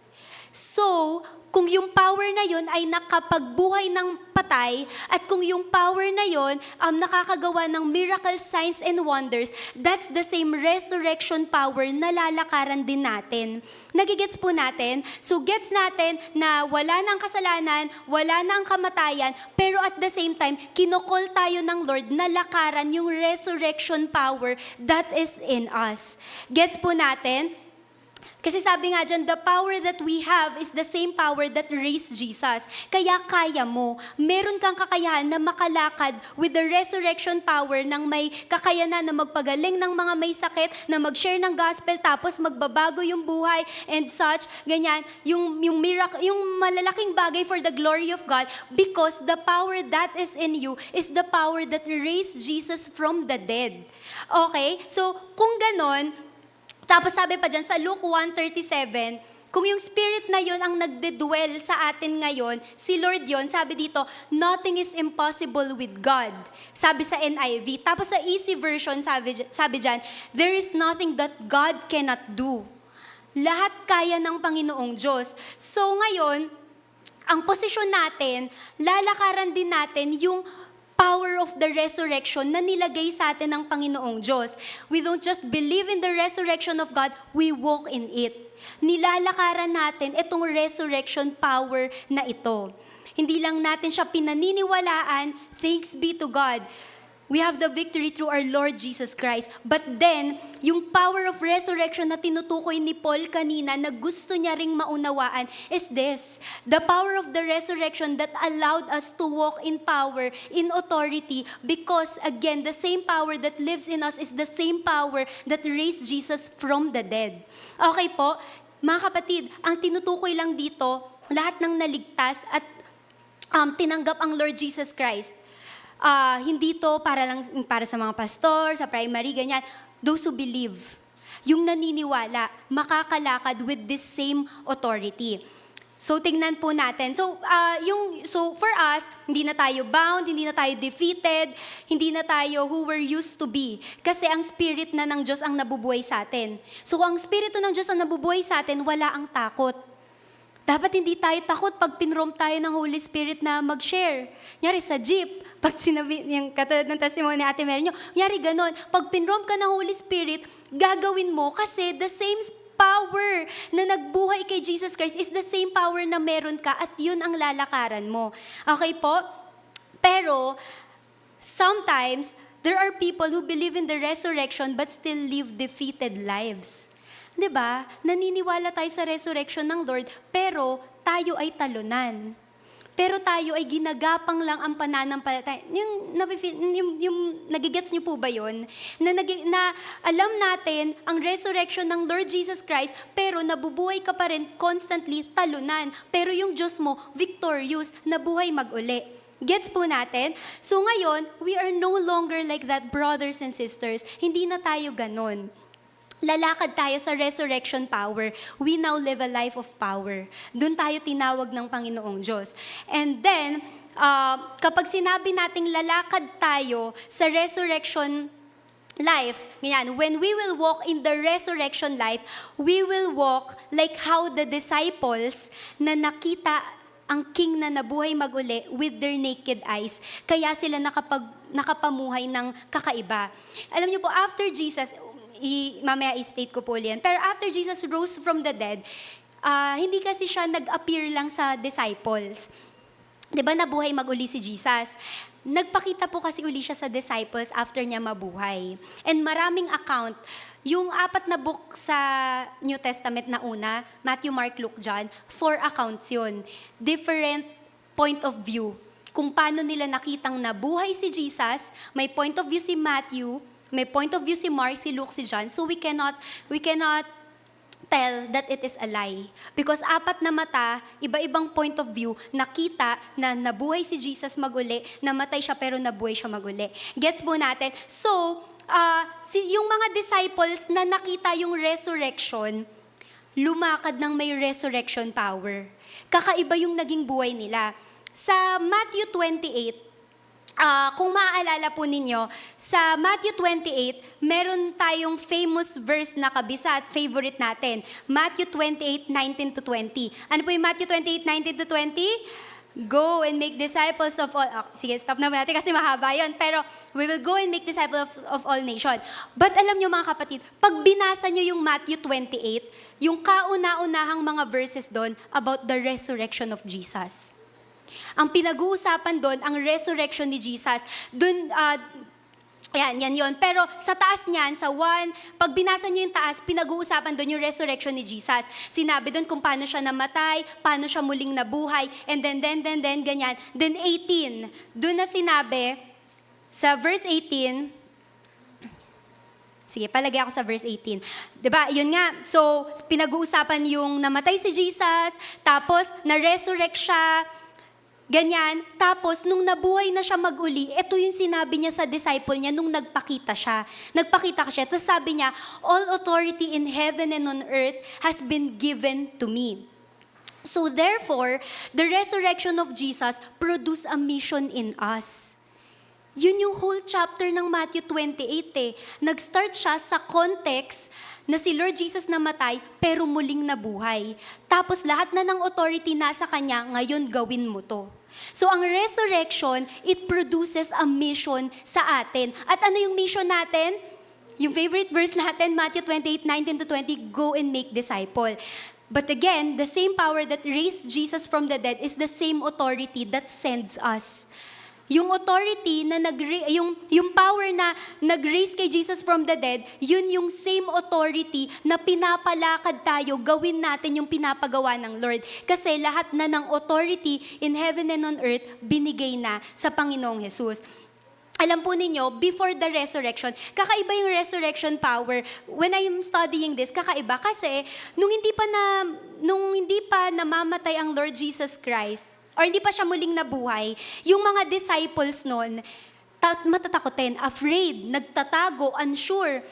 So, kung yung power na yon ay nakapagbuhay ng patay, at kung yung power na yon nakakagawa ng miracle signs and wonders, that's the same resurrection power na lalakaran din natin. Nagigets po natin? So gets natin na wala na ang kasalanan, wala na ang kamatayan, pero at the same time, kinokol tayo ng Lord na lakaran yung resurrection power that is in us. Gets po natin? Kasi sabi nga dyan, the power that we have is the same power that raised Jesus. Kaya kaya mo, meron kang kakayahan na makalakad with the resurrection power ng may kakayanan na magpagaling ng mga may sakit, na mag-share ng gospel, tapos magbabago yung buhay and such, ganyan, yung miracle, yung malalaking bagay for the glory of God, because the power that is in you is the power that raised Jesus from the dead. Okay? So, kung ganon, tapos sabi pa dyan sa Luke 1:37, kung yung Spirit na yon ang nagde-dwell sa atin ngayon, si Lord yon, sabi dito, nothing is impossible with God. Sabi sa NIV. Tapos sa Easy Version, sabi dyan, there is nothing that God cannot do. Lahat kaya ng Panginoong Diyos. So ngayon, ang posisyon natin, lalakaran din natin yung power of the resurrection na nilagay sa atin ng Panginoong Diyos. We don't just believe in the resurrection of God, we walk in it. Nilalakaran natin itong resurrection power na ito. Hindi lang natin siya pinaniniwalaan, thanks be to God. We have the victory through our Lord Jesus Christ. But then, yung power of resurrection na tinutukoy ni Paul kanina na gusto niya ring maunawaan is this. The power of the resurrection that allowed us to walk in power, in authority, because again, the same power that lives in us is the same power that raised Jesus from the dead. Okay po, mga kapatid, ang tinutukoy lang dito, lahat ng naligtas at tinanggap ang Lord Jesus Christ. Hindi to para sa mga pastor, sa primary, ganyan. Those who believe, yung naniniwala, makakalakad with this same authority. So, tingnan po natin. So for us, hindi na tayo bound, hindi na tayo defeated, hindi na tayo who we're used to be. Kasi ang Spirit na ng Diyos ang nabubuhay sa atin. So, kung ang Spirito ng Diyos ang nabubuhay sa atin, wala ang takot. Dapat hindi tayo takot pag pinrom tayo ng Holy Spirit na mag-share. Nyari sa jeep, pag sinabi, yung katulad ng testimony ni Ate Mary nyo, nyari ganon, pag pinrom ka ng Holy Spirit, gagawin mo kasi the same power na nagbuhay kay Jesus Christ is the same power na meron ka at yun ang lalakaran mo. Okay po? Pero, sometimes, there are people who believe in the resurrection but still live defeated lives. 'Di ba? Naniniwala tayo sa resurrection ng Lord, pero tayo ay talunan. pero tayo ay ginagapang lang ang pananampalataya. Yung nagigets niyo po ba yun? Na alam natin ang resurrection ng Lord Jesus Christ, pero nabubuhay ka pa rin constantly talunan. Pero yung Diyos mo, victorious, nabuhay mag-uli. Gets po natin? So ngayon, we are no longer like that, brothers and sisters. Hindi na tayo ganon. Lalakad tayo sa resurrection power. We now live a life of power. Doon tayo tinawag ng Panginoong Diyos. And then, kapag sinabi nating lalakad tayo sa resurrection life, ganyan, when we will walk in the resurrection life, we will walk like how the disciples na nakita ang King na nabuhay mag-uli with their naked eyes. Kaya sila nakapamuhay ng kakaiba. Alam niyo po, after Jesus, mamaya i-state ko po yan. Pero after Jesus rose from the dead, hindi kasi siya nag-appear lang sa disciples. Diba nabuhay mag-uli si Jesus? Nagpakita po kasi uli siya sa disciples after niya mabuhay. And maraming account, yung 4 na book sa New Testament na una, Matthew, Mark, Luke, John, 4 accounts yun. Different point of view. Kung paano nila nakitang nabuhay si Jesus, may point of view si Matthew, may point of view si Mark, si Luke, si John. So we cannot tell that it is a lie. Because 4 na mata, iba-ibang point of view, nakita na nabuhay si Jesus mag-uli, namatay siya pero nabuhay siya mag-uli. Gets po natin? So, yung mga disciples na nakita yung resurrection, lumakad ng may resurrection power. Kakaiba yung naging buhay nila. Sa Matthew 28, kung maaalala po ninyo, sa Matthew 28, meron tayong famous verse na kabisa at favorite natin. Matthew 28, 19 to 20. Ano po yung Matthew 28, 19 to 20? Go and make disciples of all... sige, stop na natin kasi mahaba yun. Pero we will go and make disciples of all nations. But alam nyo mga kapatid, pag binasa nyo yung Matthew 28, yung kauna-unahang mga verses doon about the resurrection of Jesus. Ang pinag-uusapan doon, ang resurrection ni Jesus. Doon, yan yun. Pero sa taas niyan, sa 1, pag binasa niyo yung taas, pinag-uusapan doon yung resurrection ni Jesus. Sinabi doon kung paano siya namatay, paano siya muling nabuhay, and then, ganyan. Then 18, doon na sinabi, sa verse 18, sige, palagay ako sa verse 18. Diba? Yun nga. So, pinag-uusapan yung namatay si Jesus, tapos na-resurrect siya, ganyan. Tapos, nung nabuhay na siya mag-uli, ito yung sinabi niya sa disciple niya nung nagpakita siya. Tapos sabi niya, all authority in heaven and on earth has been given to me. So therefore, the resurrection of Jesus produced a mission in us. Yun yung whole chapter ng Matthew 28 eh. Nag-start siya sa context na si Lord Jesus namatay pero muling nabuhay. Tapos lahat na ng authority nasa Kanya, ngayon gawin mo to. So ang resurrection, it produces a mission sa atin. At ano yung mission natin? Yung favorite verse natin, Matthew 28, 19 to 20, go and make disciple. But again, the same power that raised Jesus from the dead is the same authority that sends us. Yung authority na yung power na nag-raise kay Jesus from the dead, yun yung same authority na pinapalakad tayo, gawin natin yung pinapagawa ng Lord. Kasi lahat na ng authority in heaven and on earth, binigay na sa Panginoong Jesus. Alam po ninyo, before the resurrection, kakaiba yung resurrection power. When I'm studying this, kakaiba kasi nung hindi pa namamatay ang Lord Jesus Christ, or hindi pa siya muling nabuhay, yung mga disciples noon, matatakotin, afraid, nagtatago, unsure.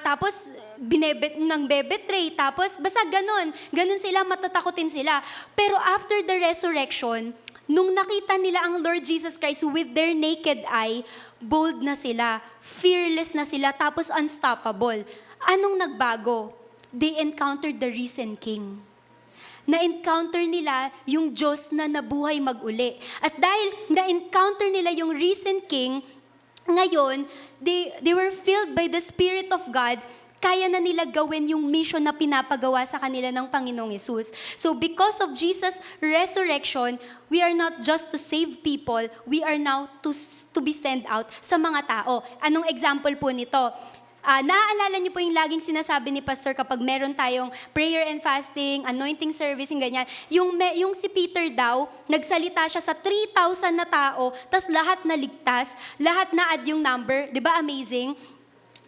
Tapos, bebetray, tapos basta ganon sila, matatakotin sila. Pero after the resurrection, nung nakita nila ang Lord Jesus Christ with their naked eye, bold na sila, fearless na sila, tapos unstoppable. Anong nagbago? They encountered the risen King. Na-encounter nila yung Diyos na nabuhay mag-uli. At dahil na-encounter nila yung risen King, ngayon, they were filled by the Spirit of God, kaya na nila gawin yung mission na pinapagawa sa kanila ng Panginoong Yesus. So because of Jesus' resurrection, we are not just to save people, we are now to be sent out sa mga tao. Anong example po nito? naaalala niyo po yung laging sinasabi ni Pastor kapag meron tayong prayer and fasting, anointing service, yung ganyan. Yung si Peter daw, nagsalita siya sa 3,000 na tao, tas lahat naligtas, lahat na-add yung number. Di ba amazing?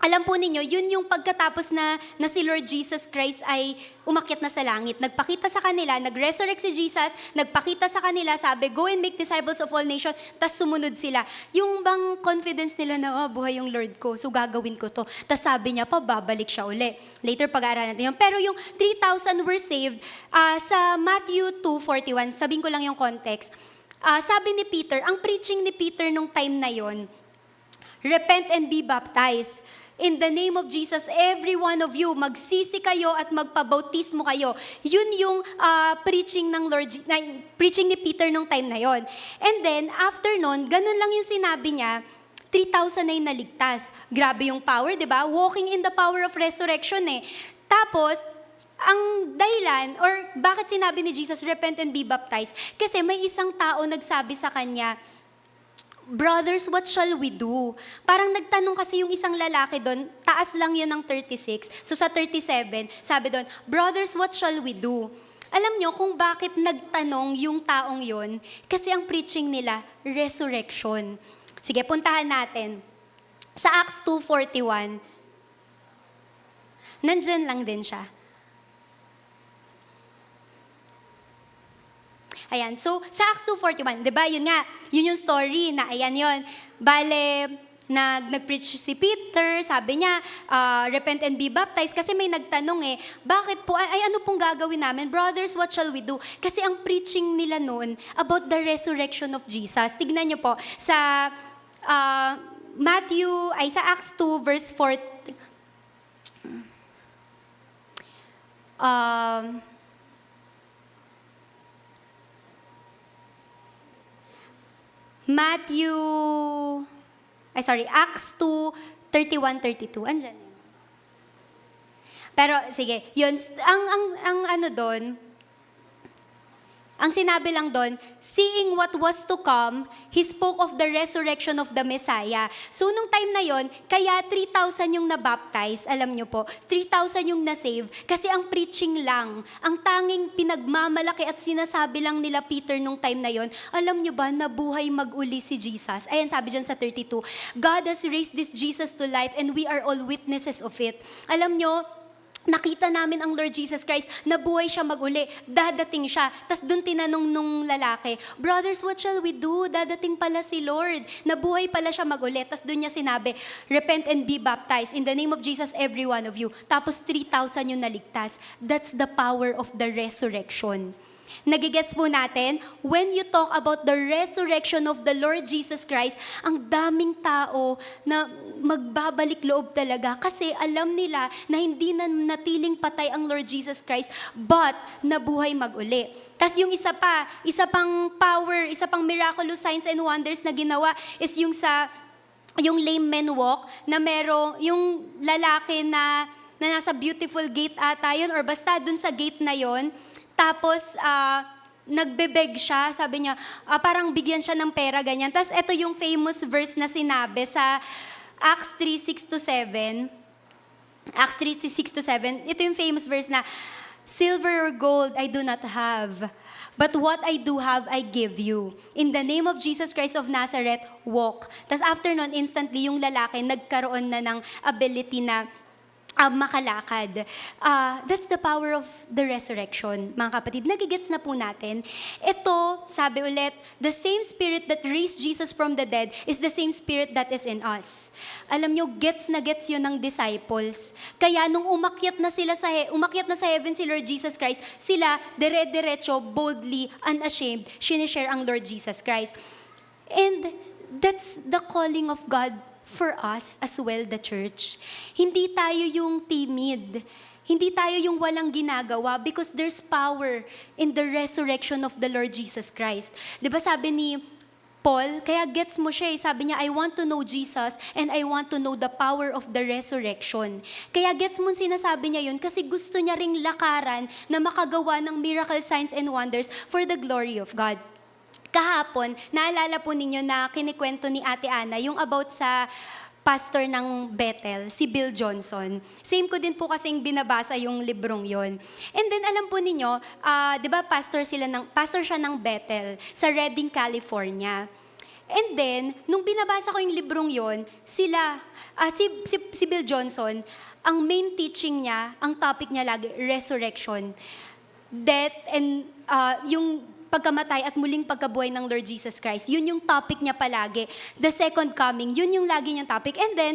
Alam po ninyo, yun yung pagkatapos na si Lord Jesus Christ ay umakyat na sa langit. Nagpakita sa kanila, nag-resurrect si Jesus, nagpakita sa kanila, sabi, go and make disciples of all nations, tas sumunod sila. Yung bang confidence nila na, buhay yung Lord ko, so gagawin ko to. Tas sabi niya pa, babalik siya uli. Later, pag-aaralan natin yun. Pero yung 3,000 were saved, sa Matthew 2:41, sabihin ko lang yung context. Sabi ni Peter, ang preaching ni Peter nung time na yon, repent and be baptized. In the name of Jesus, every one of you, magsisi kayo at magpabautismo kayo. Yun yung preaching ng preaching ni Peter nung time na yon. And then, after nun, ganun lang yung sinabi niya, 3,000 na yung naligtas. Grabe yung power, di ba? Walking in the power of resurrection eh. Tapos, ang dahilan, or bakit sinabi ni Jesus, repent and be baptized? Kasi may isang tao nagsabi sa kanya, brothers, what shall we do? Parang nagtanong kasi yung isang lalaki doon, taas lang yun ng 36. So sa 37, sabi doon, brothers, what shall we do? Alam nyo kung bakit nagtanong yung taong yun? Kasi ang preaching nila, resurrection. Sige, puntahan natin. Sa Acts 2:41, nandyan lang din siya. Ayan, so sa Acts 2:41, di ba, yun nga, yun yung story na ayan yun. Bale, nag-preach si Peter, sabi niya, repent and be baptized, kasi may nagtanong bakit po, ay ano pong gagawin namin? Brothers, what shall we do? Kasi ang preaching nila noon about the resurrection of Jesus. Tignan niyo po, sa sa Acts 2 verse 4, Acts 2:31-32. Andyan yun. Pero, sige, yun, ang ano doon, ang sinabi lang doon, seeing what was to come, he spoke of the resurrection of the Messiah. So, nung time na yon, kaya 3,000 yung nabaptize, alam nyo po, 3,000 yung nasave, kasi ang preaching lang, ang tanging pinagmamalaki at sinasabi lang nila Peter nung time na yon, alam nyo ba, nabuhay mag-uli si Jesus. Ayan, sabi dyan sa 32, God has raised this Jesus to life and we are all witnesses of it. Alam nyo, nakita namin ang Lord Jesus Christ, nabuhay siya mag-uli, dadating siya. Tapos doon tinanong nung lalaki, brothers, what shall we do? Dadating pala si Lord. Nabuhay pala siya mag-uli. Tapos doon niya sinabi, repent and be baptized. In the name of Jesus, every one of you. Tapos 3,000 yung naligtas. That's the power of the resurrection. Nagigets po natin, when you talk about the resurrection of the Lord Jesus Christ, ang daming tao na magbabalik loob talaga kasi alam nila na hindi na natiling patay ang Lord Jesus Christ, but nabuhay mag-uli. Tas yung isa pang power, isa pang miraculous signs and wonders na ginawa is yung lame men walk, na yung lalaki na nasa beautiful gate ata yun, or basta dun sa gate na yon. Tapos, nagbebeg siya, sabi niya, parang bigyan siya ng pera, ganyan. Tapos, ito yung famous verse na sinabi sa Acts 3:6-7. Acts 3:6-7, ito yung famous verse na, silver or gold I do not have, but what I do have, I give you. In the name of Jesus Christ of Nazareth, walk. Tapos after nun, instantly, yung lalaki nagkaroon na ng ability na makalakad. That's the power of the resurrection, mga kapatid. Nagigets na po natin. Ito, sabi ulit, the same spirit that raised Jesus from the dead is the same spirit that is in us. Alam nyo, gets yun ng disciples. Kaya nung umakyat na sa heaven si Lord Jesus Christ, sila, dire-diretso, boldly, unashamed, sinishare ang Lord Jesus Christ. And that's the calling of God for us as well, the church. Hindi tayo yung timid. Hindi tayo yung walang ginagawa because there's power in the resurrection of the Lord Jesus Christ. Di ba sabi ni Paul, kaya gets mo siya, sabi niya, I want to know Jesus and I want to know the power of the resurrection. Kaya gets mo sinasabi niya yun kasi gusto niya ring lakaran na makagawa ng miracle signs and wonders for the glory of God. Kahapon, naalala po ninyo na kinikwento ni Ate Ana yung about sa pastor ng Bethel, si Bill Johnson. Same ko din po kasing binabasa yung librong yon. And then alam po ninyo, di ba pastor siya ng Bethel sa Redding, California. And then, nung binabasa ko yung librong yon, si Bill Johnson, ang main teaching niya, ang topic niya lagi, resurrection. Death and yung pagkamatay at muling pagkabuhay ng Lord Jesus Christ. Yun yung topic niya palagi. The second coming, yun yung lagi niyang topic. And then,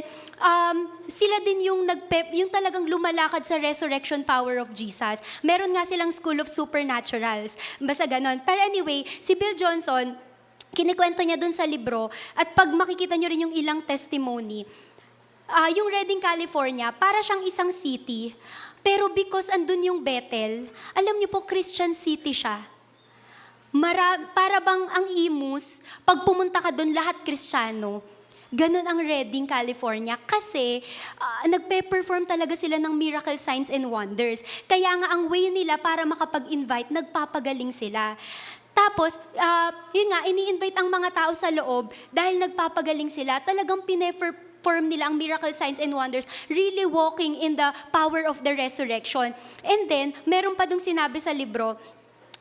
sila din yung yung talagang lumalakad sa resurrection power of Jesus. Meron nga silang School of Supernaturals. Basta ganon. Pero anyway, si Bill Johnson, kinikwento niya dun sa libro, at pag makikita niyo rin yung ilang testimony, yung Redding, California, para siyang isang city, pero because andun yung Bethel, alam niyo po, Christian city siya. Para bang ang Imus, pag pumunta ka doon, lahat Kristiyano. Ganon ang Redding, California. Kasi nagpe-perform talaga sila ng miracle signs and wonders. Kaya nga ang way nila para makapag-invite, nagpapagaling sila. Tapos, yun nga, ini-invite ang mga tao sa loob dahil nagpapagaling sila. Talagang pine-perform nila ang miracle signs and wonders, really walking in the power of the resurrection. And then, meron pa dong sinabi sa libro,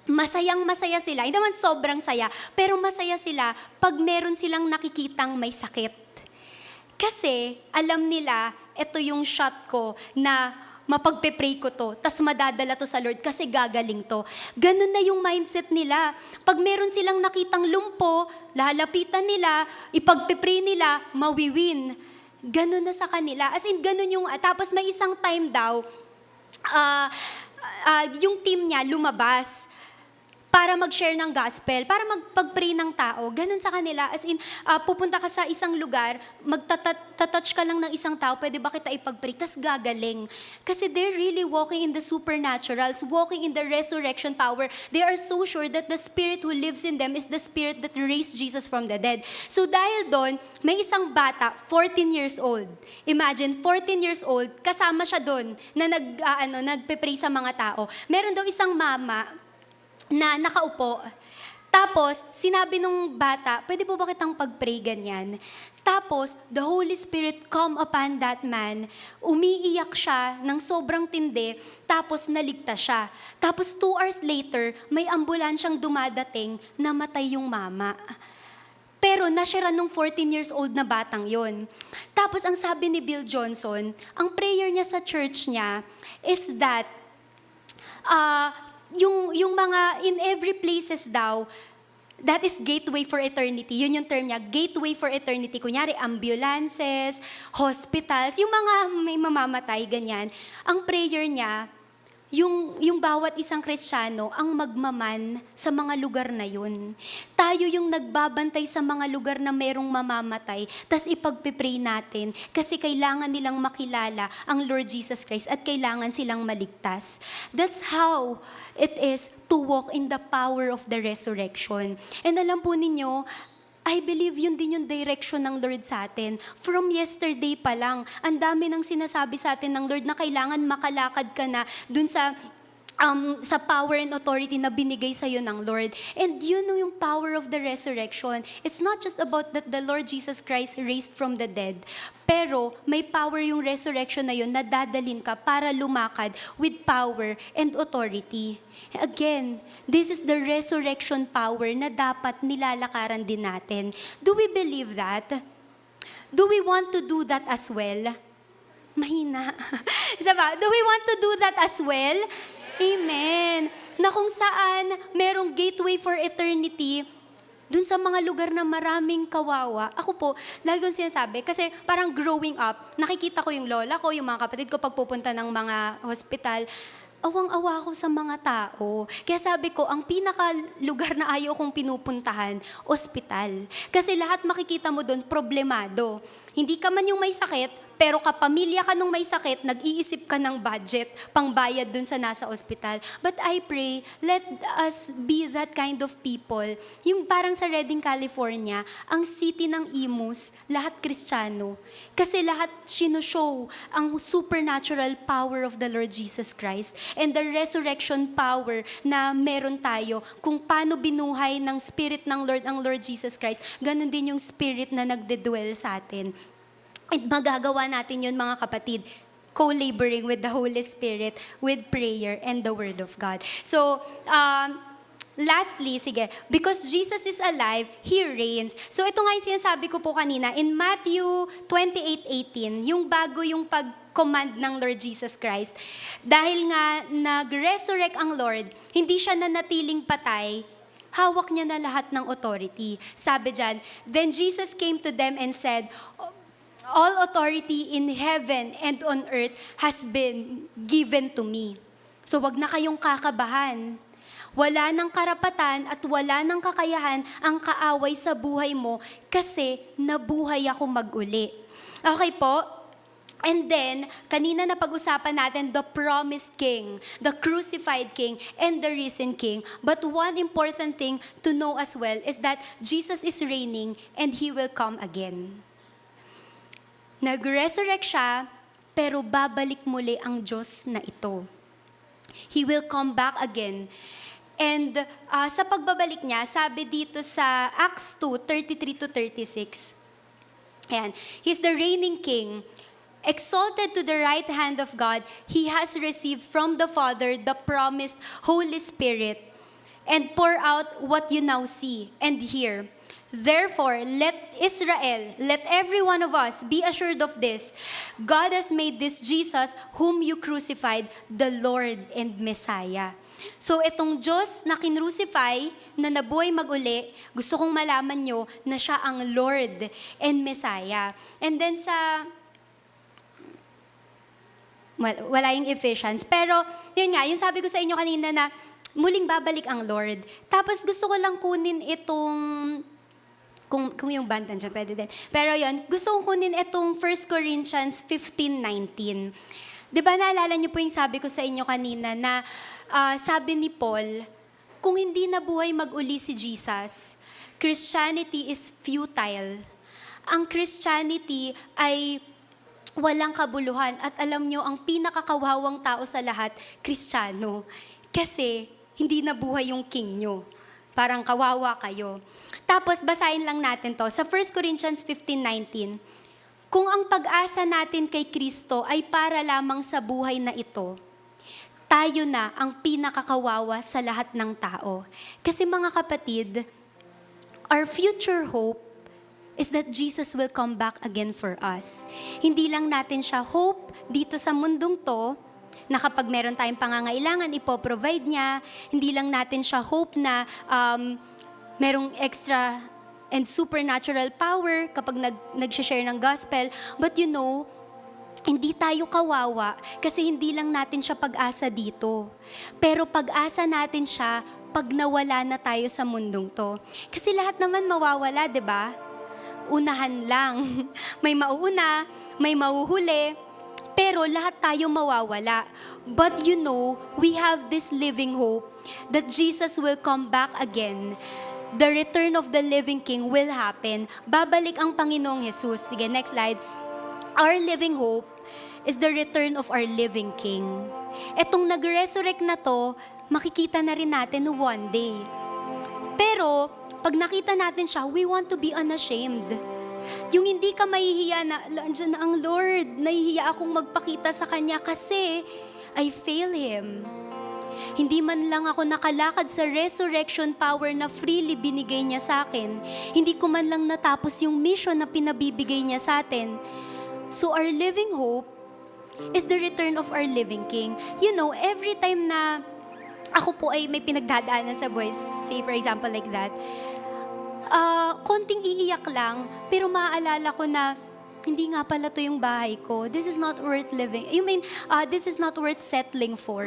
masayang-masaya sila. Hindi naman sobrang saya, pero masaya sila pag meron silang nakikitang may sakit. Kasi alam nila, ito yung shot ko na mapagpe-pray ko to, tas madadala to sa Lord kasi gagaling to. Ganun na yung mindset nila. Pag meron silang nakitang lumpo, lalapitan nila, ipagpe-pray nila, mawiwin. Ganun na sa kanila. As in, ganun yung, tapos may isang time daw, yung team niya lumabas para mag-share ng gospel, para magpag-pray ng tao. Ganun sa kanila. As in, pupunta ka sa isang lugar, magtatouch ka lang ng isang tao, pwede ba kita ipag-pray? Tas gagaling. Kasi they're really walking in the supernaturals, walking in the resurrection power. They are so sure that the spirit who lives in them is the spirit that raised Jesus from the dead. So dahil doon, may isang bata, 14 years old. Imagine, 14 years old, kasama siya doon na nagpe-pray sa mga tao. Meron daw isang mama na nakaupo. Tapos, sinabi nung bata, pwede po ba kitang pag-pray ganyan? Tapos, the Holy Spirit come upon that man. Umiiyak siya ng sobrang tindi, tapos naligtas siya. Tapos 2 hours later, may ambulansyang dumadating, namatay yung mama. Pero nasyara nung 14 years old na batang yon. Tapos, ang sabi ni Bill Johnson, ang prayer niya sa church niya is that, yung mga in every places daw, that is gateway for eternity. Yun yung term niya, gateway for eternity. Kunyari, ambulances, hospitals, yung mga may mamamatay, ganyan. Ang prayer niya, yung bawat isang Kristiyano ang magmaman sa mga lugar na yun. Tayo yung nagbabantay sa mga lugar na merong mamamatay, tas ipagpipray natin kasi kailangan nilang makilala ang Lord Jesus Christ at kailangan silang maligtas. That's how it is to walk in the power of the resurrection. And alam po ninyo, I believe yun din yung direction ng Lord sa atin. From yesterday pa lang, ang dami nang sinasabi sa atin ng Lord na kailangan makalakad ka na dun sa power and authority na binigay sa iyo ng Lord. And yun yung power of the resurrection. It's not just about that the Lord Jesus Christ raised from the dead, pero may power yung resurrection na yun na dadalin ka para lumakad with power and authority. Again, this is the resurrection power na dapat nilalakaran din natin. Do we believe that? Do we want to do that as well? Mahina. Isa ba? Do we want to do that as well? Amen. Na kung saan merong gateway for eternity, dun sa mga lugar na maraming kawawa. Ako po, lagi kong sinasabi, kasi parang growing up, nakikita ko yung lola ko, yung mga kapatid ko pagpupunta ng mga hospital, awang-awa ako sa mga tao. Kaya sabi ko, ang pinaka lugar na ayaw kong pinupuntahan, ospital. Kasi lahat makikita mo doon, problemado. Hindi ka man yung may sakit, pero kapamilya ka nung may sakit, nag-iisip ka ng budget, pangbayad dun sa nasa ospital. But I pray, let us be that kind of people. Yung parang sa Redding, California, ang city ng Imus, lahat Kristiyano. Kasi lahat sinushow ang supernatural power of the Lord Jesus Christ and the resurrection power na meron tayo. Kung paano binuhay ng Spirit ng Lord ang Lord Jesus Christ, ganun din yung Spirit na nagdedwell sa atin. And magagawa natin yun, mga kapatid, co-laboring with the Holy Spirit, with prayer and the Word of God. So, lastly, sige, because Jesus is alive, He reigns. So ito nga yung sinasabi ko po kanina, in Matthew 28:18, yung bago yung pag-command ng Lord Jesus Christ. Dahil nga nag-resurrect ang Lord, hindi siya nanatiling patay, hawak niya na lahat ng authority. Sabi dyan, then Jesus came to them and said, all authority in heaven and on earth has been given to me. So wag na kayong kakabahan. Wala ng karapatan at wala ng kakayahan ang kaaway sa buhay mo kasi nabuhay ako mag-uli. Okay po? And then, kanina na pag-usapan natin the promised King, the crucified King, and the risen King. But one important thing to know as well is that Jesus is reigning and He will come again. Nag-resurrect siya, pero babalik muli ang Diyos na ito. He will come back again. And sa pagbabalik niya, sabi dito sa Acts 2:33-36, ayan, He's the reigning King. Exalted to the right hand of God, He has received from the Father the promised Holy Spirit and pour out what you now see and hear. Therefore, let Israel, let every one of us be assured of this. God has made this Jesus, whom you crucified, the Lord and Messiah. So itong Diyos na kinrucify, na nabuhay mag-uli, gusto kong malaman nyo na siya ang Lord and Messiah. And then wala yung Ephesians. Pero, yun nga, yung sabi ko sa inyo kanina na muling babalik ang Lord. Tapos gusto ko lang kunin itong, kung yung band nandiyan, pwede din. Pero yun, gusto kong kunin itong 1 Corinthians 15:19. Di ba naalala niyo po yung sabi ko sa inyo kanina na sabi ni Paul, kung hindi nabuhay mag-uli si Jesus, Christianity is futile. Ang Christianity ay walang kabuluhan. At alam nyo, ang pinakakawawang tao sa lahat, Kristiyano. Kasi hindi nabuhay yung king nyo. Parang kawawa kayo. Tapos, basahin lang natin to. Sa 1 Corinthians 15:19, kung ang pag-asa natin kay Kristo ay para lamang sa buhay na ito, tayo na ang pinakakawawa sa lahat ng tao. Kasi mga kapatid, our future hope is that Jesus will come back again for us. Hindi lang natin siya hope dito sa mundong to, na kapag meron tayong pangangailangan, ipoprovide niya. Hindi lang natin siya hope na merong extra and supernatural power kapag nag-share ng gospel. But you know, hindi tayo kawawa kasi hindi lang natin siya pag-asa dito. Pero pag-asa natin siya pag nawala na tayo sa mundong to. Kasi lahat naman mawawala, di ba? Unahan lang. May mauuna, may mauhuli, pero lahat tayo mawawala. But you know, we have this living hope that Jesus will come back again. The return of the living King will happen. Babalik ang Panginoong Jesus. Sige, next slide. Our living hope is the return of our living King. Etong nag-resurrect na to, makikita na rin natin one day. Pero, pag nakita natin siya, we want to be unashamed. Yung hindi ka mahihiya na, andyan na ang Lord, nahihiya akong magpakita sa Kanya kasi I fail Him. Hindi man lang ako nakalakad sa resurrection power na freely binigay niya sa akin. Hindi ko man lang natapos yung mission na pinabibigay niya sa atin. So our living hope is the return of our living King. You know, every time na ako po ay may pinagdadaanan sa buhay, say for example like that, konting iiyak lang, pero maaalala ko na, hindi nga pala to yung bahay ko. This is not worth living. This is not worth settling for.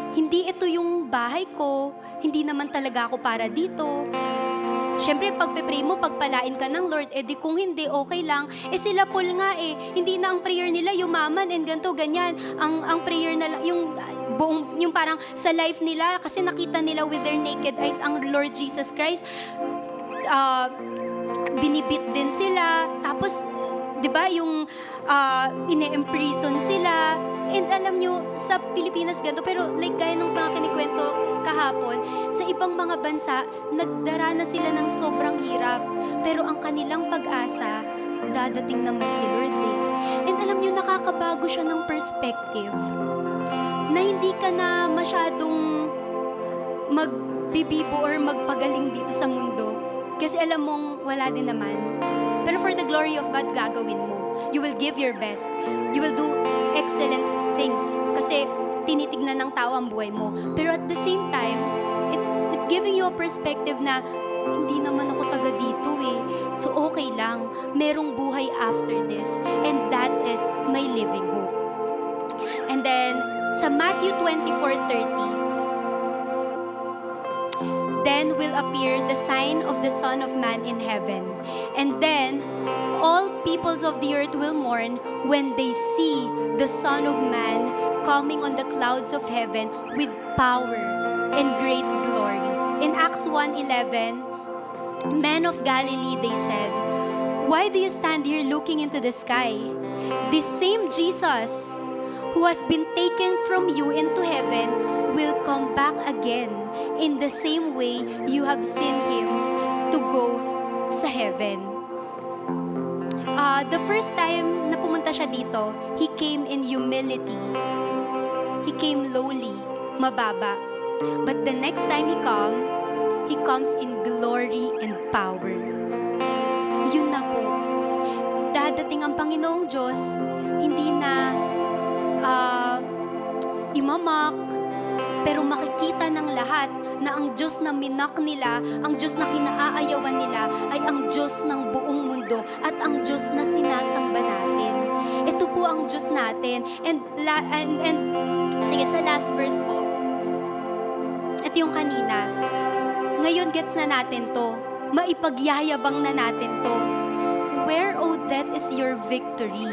Hindi ito yung bahay ko. Hindi naman talaga ako para dito. Siyempre, pagpe-pray mo, pagpalain ka ng Lord, di kung hindi, okay lang. Sila Paul nga hindi na ang prayer nila yumaman and ganito, ganyan. Ang prayer na yung parang sa life nila, kasi nakita nila with their naked eyes ang Lord Jesus Christ, binibit din sila, tapos, di ba, yung ine-imprison sila, and alam nyo, sa Pilipinas ganito, pero like gaya ng mga kinikwento kahapon, sa ibang mga bansa, nagdarana sila ng sobrang hirap, pero ang kanilang pag-asa dadating naman si Lord eh. And alam niyo, nakakabago siya ng perspective. Na hindi ka na masyadong magbibibo or magpagaling dito sa mundo. Kasi alam mong wala din naman. Pero for the glory of God, gagawin mo. You will give your best. You will do excellent things. Kasi tinitignan ng tao ang buhay mo. Pero at the same time, it's giving you a perspective na hindi naman ako taga dito eh. So okay lang. Merong buhay after this. And that is my living hope. And then, sa Matthew 24:30, then will appear the sign of the Son of Man in heaven. And then, all peoples of the earth will mourn when they see the Son of Man coming on the clouds of heaven with power and great glory. In Acts 1:11, men of Galilee, they said, "Why do you stand here looking into the sky? This same Jesus who has been taken from you into heaven will come back again in the same way you have seen him to go sa heaven." The first time na pumunta siya dito, he came in humility. He came lowly, mababa. But the next time he comes in glory and power. Yun na po. Dadating ang Panginoong Diyos, hindi na imamak, pero makikita ng lahat na ang Diyos na minak nila, ang Diyos na kinaaayawan nila, ay ang Diyos ng buong mundo at ang Diyos na sinasamba natin. Ito po ang Diyos natin. And sige, sa last verse po, ito yung kanina. Ngayon gets na natin to. Maipagyayabang na natin to. Where, O death, is your victory?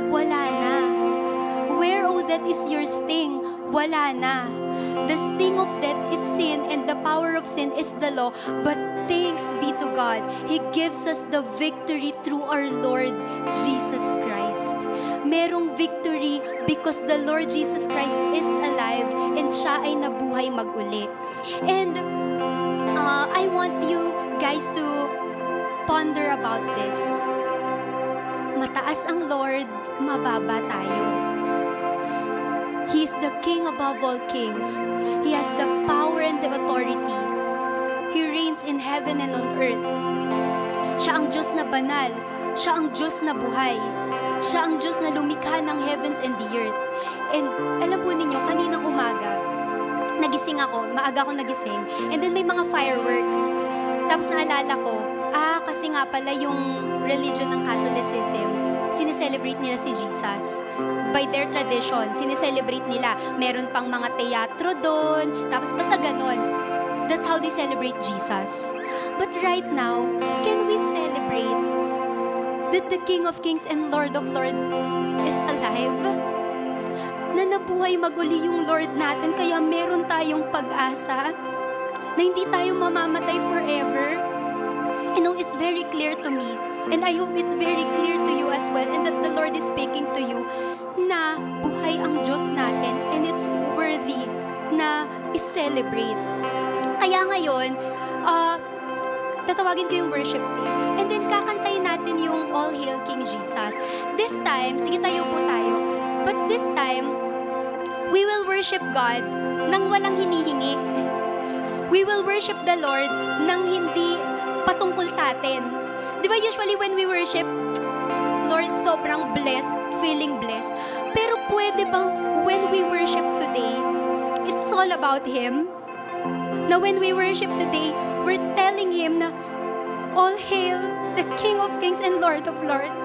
Wala na. Where, O death, is your sting? Wala na. The sting of death is sin and the power of sin is the law. But thanks be to God, He gives us the victory through our Lord Jesus Christ. Merong victory because the Lord Jesus Christ is alive and siya ay nabuhay maguli. And I want you guys to ponder about this. Mataas ang Lord, mababa tayo. He is the King above all kings. He has the power and the authority. He reigns in heaven and on earth. Siya ang Diyos na banal. Siya ang Diyos na buhay. Siya ang Diyos na lumikha ng heavens and the earth. And alam po ninyo, kaninang umaga, nagising ako, maaga ako nagising, and then may mga fireworks. Tapos naalala ko, kasi nga pala yung religion ng Catholicism, sineselebrate nila si Jesus. By their tradition, sineselebrate nila. Meron pang mga teatro doon, tapos basta ganon. That's how they celebrate Jesus. But right now, can we celebrate that the King of Kings and Lord of Lords is alive? Na nabuhay maguli yung Lord natin, kaya meron tayong pag-asa na hindi tayo mamamatay forever. You know, it's very clear to me, and I hope it's very clear to you as well, and that the Lord is speaking to you, na buhay ang Diyos natin, and it's worthy na i-celebrate. Kaya ngayon, tatawagin ko yung worship team, and then kakantayin natin yung All Hail King Jesus. This time, sige tayo po tayo, but this time, we will worship God nang walang hinihingi. We will worship the Lord nang hindi patungkol sa atin. Di ba usually when we worship, Lord, sobrang blessed, feeling blessed. Pero pwede bang when we worship today, it's all about Him? Na when we worship today, we're telling Him na, all hail the King of Kings and Lord of Lords.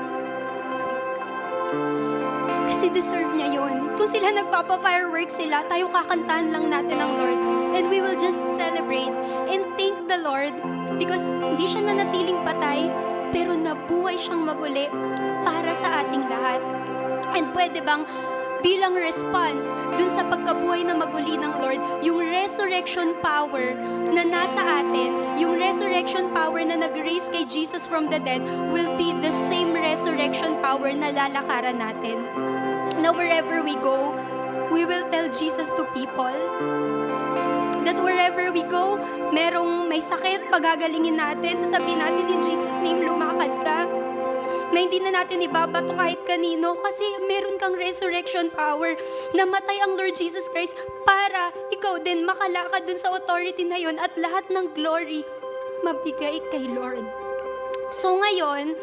Kasi deserve niya yun. Kung sila nagpapa-fireworks sila, tayo kakantahan lang natin ang Lord. And we will just celebrate and thank the Lord because hindi siya nanatiling patay, pero nabuhay siyang maguli para sa ating lahat. And pwede bang bilang response dun sa pagkabuhay na maguli ng Lord, yung resurrection power na nasa atin, yung resurrection power na nag-raise kay Jesus from the dead will be the same resurrection power na lalakaran natin. Now wherever we go, we will tell Jesus to people. That wherever we go, merong may sakit, pagagalingin natin, sasabihin natin in Jesus' name, lumakad ka. na hindi na natin ibabato kahit kanino kasi meron kang resurrection power. Namatay ang Lord Jesus Christ para ikaw din makalakad dun sa authority na yon at lahat ng glory mabigay kay Lord. So ngayon,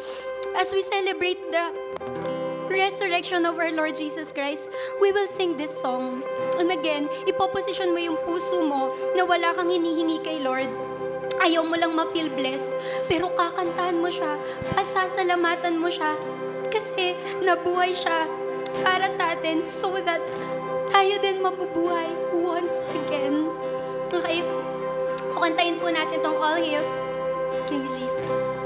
as we celebrate the resurrection of our Lord Jesus Christ, we will sing this song. And again, ipoposition mo yung puso mo na wala kang hinihingi kay Lord. Ayaw mo lang ma-feel blessed, pero kakantahan mo siya, pasasalamatan mo siya, kasi nabuhay siya para sa atin so that tayo din mabubuhay once again. Okay? So kantayin po natin tong All Hail King Jesus.